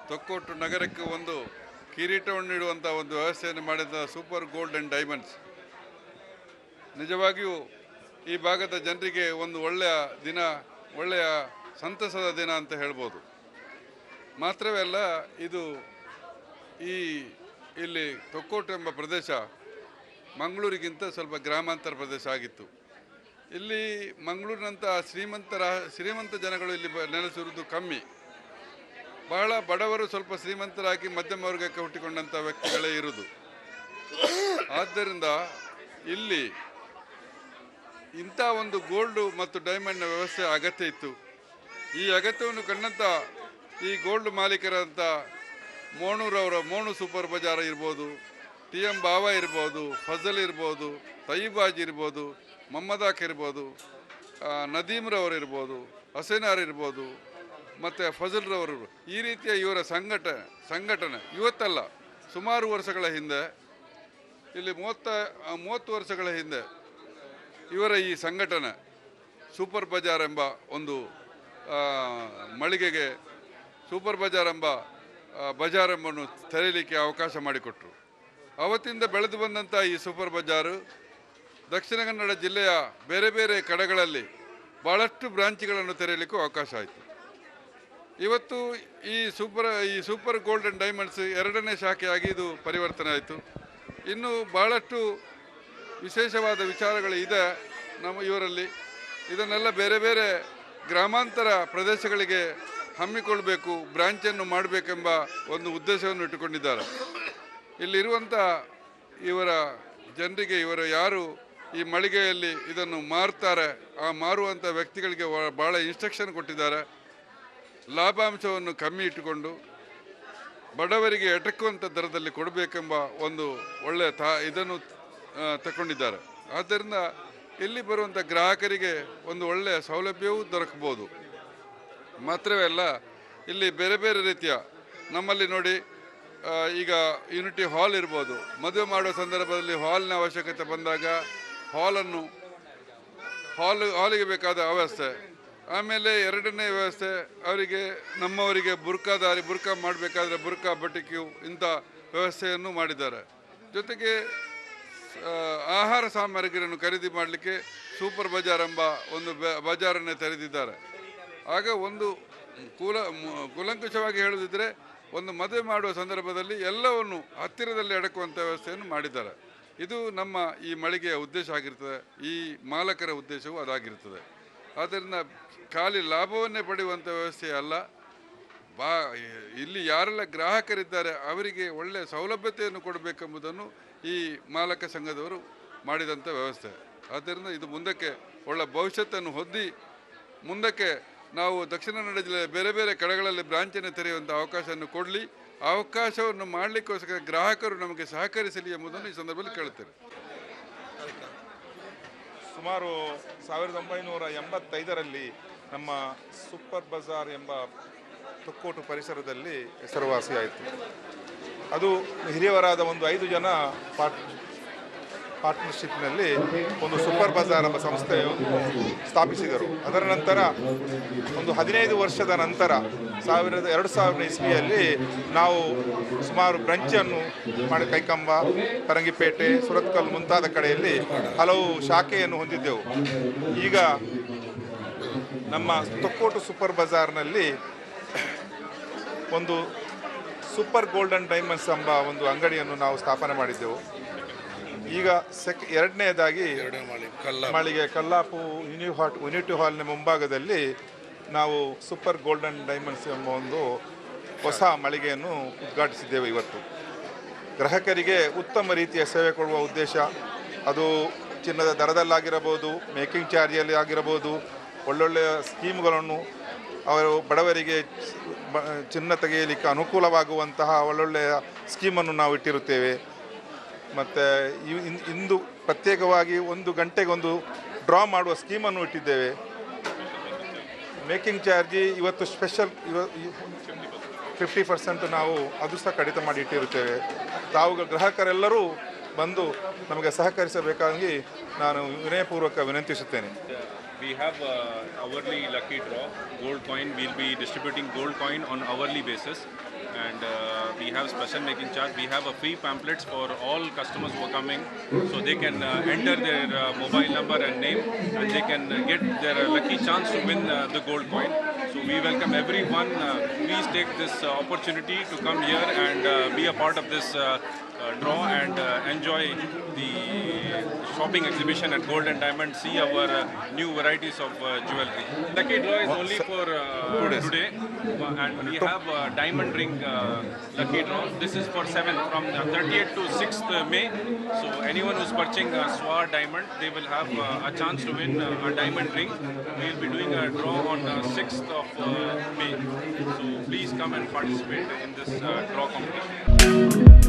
Thokkottu ನಗರಕ್ಕೆ ಒಂದು ಕಿರೀಟವನ್ನು ನೀಡುವಂಥ ಒಂದು ವ್ಯವಸ್ಥೆಯನ್ನು ಮಾಡಿದ ಸೂಪರ್ ಗೋಲ್ಡ್ ಆ್ಯಂಡ್ ಡೈಮಂಡ್ಸ್ ನಿಜವಾಗಿಯೂ ಈ ಭಾಗದ ಜನರಿಗೆ ಒಂದು ಒಳ್ಳೆಯ ದಿನ, ಒಳ್ಳೆಯ ಸಂತಸದ ದಿನ ಅಂತ ಹೇಳ್ಬೋದು. ಮಾತ್ರವೇ ಅಲ್ಲ, ಇದು ಇಲ್ಲಿ ತೊಕ್ಕೋಟು ಎಂಬ ಪ್ರದೇಶ ಮಂಗಳೂರಿಗಿಂತ ಸ್ವಲ್ಪ ಗ್ರಾಮಾಂತರ ಪ್ರದೇಶ ಆಗಿತ್ತು. ಇಲ್ಲಿ ಮಂಗಳೂರಿನಂಥ ಶ್ರೀಮಂತ ಜನಗಳು ಇಲ್ಲಿ ನೆಲೆಸಿರುವುದು ಕಮ್ಮಿ. ಬಹಳ ಬಡವರು ಸ್ವಲ್ಪ ಶ್ರೀಮಂತರಾಗಿ ಮಧ್ಯಮ ವರ್ಗಕ್ಕೆ ಹುಟ್ಟಿಕೊಂಡಂಥ ವ್ಯಕ್ತಿಗಳೇ ಇರುವುದು. ಆದ್ದರಿಂದ ಇಲ್ಲಿ ಇಂಥ ಒಂದು ಗೋಲ್ಡು ಮತ್ತು ಡೈಮಂಡ್ನ ವ್ಯವಸ್ಥೆ ಅಗತ್ಯ ಇತ್ತು. ಈ ಅಗತ್ಯವನ್ನು ಕಂಡಂಥ ಈ ಗೋಲ್ಡ್ ಮಾಲೀಕರಂಥ ಮೋಣೂರವರ ಮೋಣು ಸೂಪರ್ ಬಜಾರ್ ಇರ್ಬೋದು, TM ಬಾವ ಇರ್ಬೋದು, ಫಜಲ್ ಇರ್ಬೋದು, ತಯ್ಯಿಬಾಜ್ ಇರ್ಬೋದು, ಮೊಹಮ್ಮದಾಕ್ ಇರ್ಬೋದು, ನದೀಮ್ರವರು ಇರ್ಬೋದು, ಹಸೇನಾರ್ ಇರ್ಬೋದು, ಮತ್ತು ಫಜಲ್ರವರು, ಈ ರೀತಿಯ ಇವರ ಸಂಘಟನೆ ಇವತ್ತಲ್ಲ, ಸುಮಾರು ವರ್ಷಗಳ ಹಿಂದೆ, ಇಲ್ಲಿ 30 ವರ್ಷಗಳ ಹಿಂದೆ ಇವರ ಈ ಸಂಘಟನೆ ಸೂಪರ್ ಬಜಾರ್ ಎಂಬ ಒಂದು ಮಳಿಗೆಗೆ ಸೂಪರ್ ಬಜಾರ್ ಎಂಬ ಬಜಾರನ್ನು ತೆರೆಯಲಿಕ್ಕೆ ಅವಕಾಶ ಮಾಡಿಕೊಟ್ರು. ಅವತ್ತಿಂದ ಬೆಳೆದು ಬಂದಂಥ ಈ ಸೂಪರ್ ಬಜಾರು ದಕ್ಷಿಣ ಕನ್ನಡ ಜಿಲ್ಲೆಯ ಬೇರೆ ಬೇರೆ ಕಡೆಗಳಲ್ಲಿ ಭಾಳಷ್ಟು ಬ್ರಾಂಚ್ಗಳನ್ನು ತೆರೆಯಲಿಕ್ಕೂ ಅವಕಾಶ ಆಯಿತು. ಇವತ್ತು ಈ ಸೂಪರ್ ಗೋಲ್ಡ್ ಆ್ಯಂಡ್ ಡೈಮಂಡ್ಸ್ 2ನೇ ಶಾಖೆಯಾಗಿ ಇದು ಪರಿವರ್ತನೆ ಆಯಿತು. ಇನ್ನು ಭಾಳಷ್ಟು ವಿಶೇಷವಾದ ವಿಚಾರಗಳು ಇದೆ ಇವರಲ್ಲಿ. ಇದನ್ನೆಲ್ಲ ಬೇರೆ ಬೇರೆ ಗ್ರಾಮಾಂತರ ಪ್ರದೇಶಗಳಿಗೆ ಹಮ್ಮಿಕೊಳ್ಬೇಕು, ಬ್ರಾಂಚನ್ನು ಮಾಡಬೇಕೆಂಬ ಒಂದು ಉದ್ದೇಶವನ್ನು ಇಟ್ಟುಕೊಂಡಿದ್ದಾರೆ. ಇಲ್ಲಿರುವಂಥ ಇವರ ಜನರಿಗೆ, ಇವರು ಯಾರು ಈ ಮಳಿಗೆಯಲ್ಲಿ ಇದನ್ನು ಮಾರ್ತಾರೆ, ಆ ಮಾರುವಂಥ ವ್ಯಕ್ತಿಗಳಿಗೆ ಭಾಳ ಇನ್ಸ್ಟ್ರಕ್ಷನ್ ಕೊಟ್ಟಿದ್ದಾರೆ. ಲಾಭಾಂಶವನ್ನು ಕಮ್ಮಿ ಇಟ್ಟುಕೊಂಡು ಬಡವರಿಗೆ ಎಟಕುವಂಥ ದರದಲ್ಲಿ ಕೊಡಬೇಕೆಂಬ ಒಂದು ಒಳ್ಳೆಯ ಇದನ್ನು ತಗೊಂಡಿದ್ದಾರೆ. ಆದ್ದರಿಂದ ಇಲ್ಲಿ ಬರುವಂಥ ಗ್ರಾಹಕರಿಗೆ ಒಂದು ಒಳ್ಳೆಯ ಸೌಲಭ್ಯವೂ ದೊರಕಬಹುದು. ಮಾತ್ರವೇ ಅಲ್ಲ, ಇಲ್ಲಿ ಬೇರೆ ಬೇರೆ ರೀತಿಯ ನಮ್ಮಲ್ಲಿ ನೋಡಿ, ಈಗ ಯೂನಿಟಿ ಹಾಲ್ ಇರ್ಬೋದು, ಮದುವೆ ಮಾಡುವ ಸಂದರ್ಭದಲ್ಲಿ ಹಾಲ್ನ ಅವಶ್ಯಕತೆ ಬಂದಾಗ ಹಾಲಿಗೆ ಬೇಕಾದ ವ್ಯವಸ್ಥೆ, ಆಮೇಲೆ 2ನೇ ವ್ಯವಸ್ಥೆ ಅವರಿಗೆ ನಮ್ಮವರಿಗೆ ಬುರ್ಕಾ ಮಾಡಬೇಕಾದ್ರೆ ಬುರ್ಕಾ ಬಟಿಕ್ಯೂ ಇಂಥ ವ್ಯವಸ್ಥೆಯನ್ನು ಮಾಡಿದ್ದಾರೆ. ಜೊತೆಗೆ ಆಹಾರ ಸಾಮಗ್ರಿಗಳನ್ನು ಖರೀದಿ ಮಾಡಲಿಕ್ಕೆ ಸೂಪರ್ ಬಜಾರ್ ಎಂಬ ಒಂದು ಬಜಾರನ್ನೇ ತೆರೆದಿದ್ದಾರೆ. ಆಗ ಒಂದು ಕೂಲಂಕುಷವಾಗಿ ಹೇಳುವುದಿದ್ರೆ, ಒಂದು ಮದುವೆ ಮಾಡುವ ಸಂದರ್ಭದಲ್ಲಿ ಎಲ್ಲವನ್ನು ಹತ್ತಿರದಲ್ಲಿ ಅಡಕುವಂಥ ವ್ಯವಸ್ಥೆಯನ್ನು ಮಾಡಿದ್ದಾರೆ. ಇದು ನಮ್ಮ ಈ ಮಳಿಗೆಯ ಉದ್ದೇಶ ಆಗಿರ್ತದೆ, ಈ ಮಾಲಕರ ಉದ್ದೇಶವೂ ಅದಾಗಿರ್ತದೆ. ಆದ್ದರಿಂದ ಖಾಲಿ ಲಾಭವನ್ನೇ ಪಡೆಯುವಂಥ ವ್ಯವಸ್ಥೆ ಅಲ್ಲ, ಇಲ್ಲಿ ಯಾರೆಲ್ಲ ಗ್ರಾಹಕರಿದ್ದಾರೆ ಅವರಿಗೆ ಒಳ್ಳೆಯ ಸೌಲಭ್ಯತೆಯನ್ನು ಕೊಡಬೇಕೆಂಬುದನ್ನು ಈ ಮಾಲಕ ಸಂಘದವರು ಮಾಡಿದಂಥ ವ್ಯವಸ್ಥೆ. ಆದ್ದರಿಂದ ಇದು ಮುಂದಕ್ಕೆ ಒಳ್ಳೆಯ ಭವಿಷ್ಯತ್ತನ್ನು ಹೊಂದಿ ಮುಂದಕ್ಕೆ ನಾವು ದಕ್ಷಿಣ ಕನ್ನಡ ಜಿಲ್ಲೆಯ ಬೇರೆ ಬೇರೆ ಕಡೆಗಳಲ್ಲಿ ಬ್ರಾಂಚನ್ನು ತೆರೆಯುವಂಥ ಅವಕಾಶವನ್ನು ಕೊಡಲಿ. ಅವಕಾಶವನ್ನು ಮಾಡಲಿಕ್ಕೋಸ್ಕರ ಗ್ರಾಹಕರು ನಮಗೆ ಸಹಕರಿಸಲಿ ಎಂಬುದನ್ನು ಈ ಸಂದರ್ಭದಲ್ಲಿ ಕೇಳ್ತೇನೆ. ಸುಮಾರು 1985ರಲ್ಲಿ ನಮ್ಮ ಸೂಪರ್ ಬಜಾರ್ ಎಂಬ ತೊಕ್ಕೋಟು ಪರಿಸರದಲ್ಲಿ ಹೆಸರುವಾಸಿಯಾಯಿತು. ಅದು ಹಿರಿಯವರಾದ ಒಂದು 5 ಜನ ಪಾರ್ಟ್ನರ್ಶಿಪ್ನಲ್ಲಿ ಒಂದು ಸೂಪರ್ ಬಜಾರ್ ಎಂಬ ಸಂಸ್ಥೆಯನ್ನು ಸ್ಥಾಪಿಸಿದರು. ಅದರ ನಂತರ ಒಂದು 15 ವರ್ಷದ ನಂತರ 2000 ಇಸ್ವಿಯಲ್ಲಿ ನಾವು ಸುಮಾರು ಬ್ರಂಚನ್ನು ಮಾಡಿ ಕೈಕಂಬ, ಪರಂಗಿಪೇಟೆ, ಸುರತ್ಕಲ್ ಮುಂತಾದ ಕಡೆಯಲ್ಲಿ ಹಲವು ಶಾಖೆಯನ್ನು ಹೊಂದಿದ್ದೆವು. ಈಗ ನಮ್ಮ ತೊಕ್ಕೋಟು ಸೂಪರ್ ಬಜಾರ್ನಲ್ಲಿ ಒಂದು ಸೂಪರ್ ಗೋಲ್ಡ್ ಆ್ಯಂಡ್ ಡೈಮಂಡ್ಸ್ ಎಂಬ ಒಂದು ಅಂಗಡಿಯನ್ನು ನಾವು ಸ್ಥಾಪನೆ ಮಾಡಿದ್ದೆವು. ಈಗ 2ನೇದಾಗಿ ಮಾಳಿಗೆ ಕಲ್ಲಾಪು ಯೂನಿಟಿ ಹಾಲ್ನ ಮುಂಭಾಗದಲ್ಲಿ ನಾವು ಸೂಪರ್ ಗೋಲ್ಡ್ ಆ್ಯಂಡ್ ಡೈಮಂಡ್ಸ್ ಎಂಬ ಒಂದು ಹೊಸ ಮಳಿಗೆಯನ್ನು ಉದ್ಘಾಟಿಸಿದ್ದೇವೆ. ಇವತ್ತು ಗ್ರಾಹಕರಿಗೆ ಉತ್ತಮ ರೀತಿಯ ಸೇವೆ ಕೊಡುವ ಉದ್ದೇಶ, ಅದು ಚಿನ್ನದ ದರದಲ್ಲಾಗಿರಬಹುದು, ಮೇಕಿಂಗ್ ಚಾರ್ಜಲ್ಲಿ ಆಗಿರಬಹುದು, ಒಳ್ಳೊಳ್ಳೆಯ ಸ್ಕೀಮ್ಗಳನ್ನು ಅವರು ಬಡವರಿಗೆ ಚಿನ್ನ ತೆಗೆಯಲಿಕ್ಕೆ ಅನುಕೂಲವಾಗುವಂತಹ ಒಳ್ಳೊಳ್ಳೆಯ ಸ್ಕೀಮನ್ನು ನಾವು ಇಟ್ಟಿರುತ್ತೇವೆ. ಮತ್ತು ಇಂದು ಪ್ರತ್ಯೇಕವಾಗಿ 1 ಗಂಟೆಗೊಂದು ಡ್ರಾ ಮಾಡುವ ಸ್ಕೀಮನ್ನು ಇಟ್ಟಿದ್ದೇವೆ. ಮೇಕಿಂಗ್ ಚಾರ್ಜಿ ಇವತ್ತು ಸ್ಪೆಷಲ್ 50% ನಾವು ಅದು ಸಹ ಕಡಿತ ಮಾಡಿ ಇಟ್ಟಿರುತ್ತೇವೆ. ತಾವು ಗ್ರಾಹಕರೆಲ್ಲರೂ ಬಂದು ನಮಗೆ ಸಹಕರಿಸಬೇಕಾಗಿ ನಾನು ವಿನಯಪೂರ್ವಕ ವಿನಂತಿಸುತ್ತೇನೆ. We have hourly lucky draw gold coin. We'll be distributing gold coin on hourly basis, and we have special making charge. We have a free pamphlets for all customers who are coming, so they can enter their mobile number and name, and they can get their lucky chance to win the gold coin. So we welcome everyone. Please take this opportunity to come here and be a part of this draw and enjoy the shopping exhibition at Gold and Diamond. See our new varieties of jewelry. Lucky draw is only for today, and we have a diamond ring lucky draw. This is for 7th from 30th to 6th May. So anyone who's purchasing a Swar diamond, they will have a chance to win a diamond ring. We will be doing a draw on 6th of May. So please come and participate in this draw competition.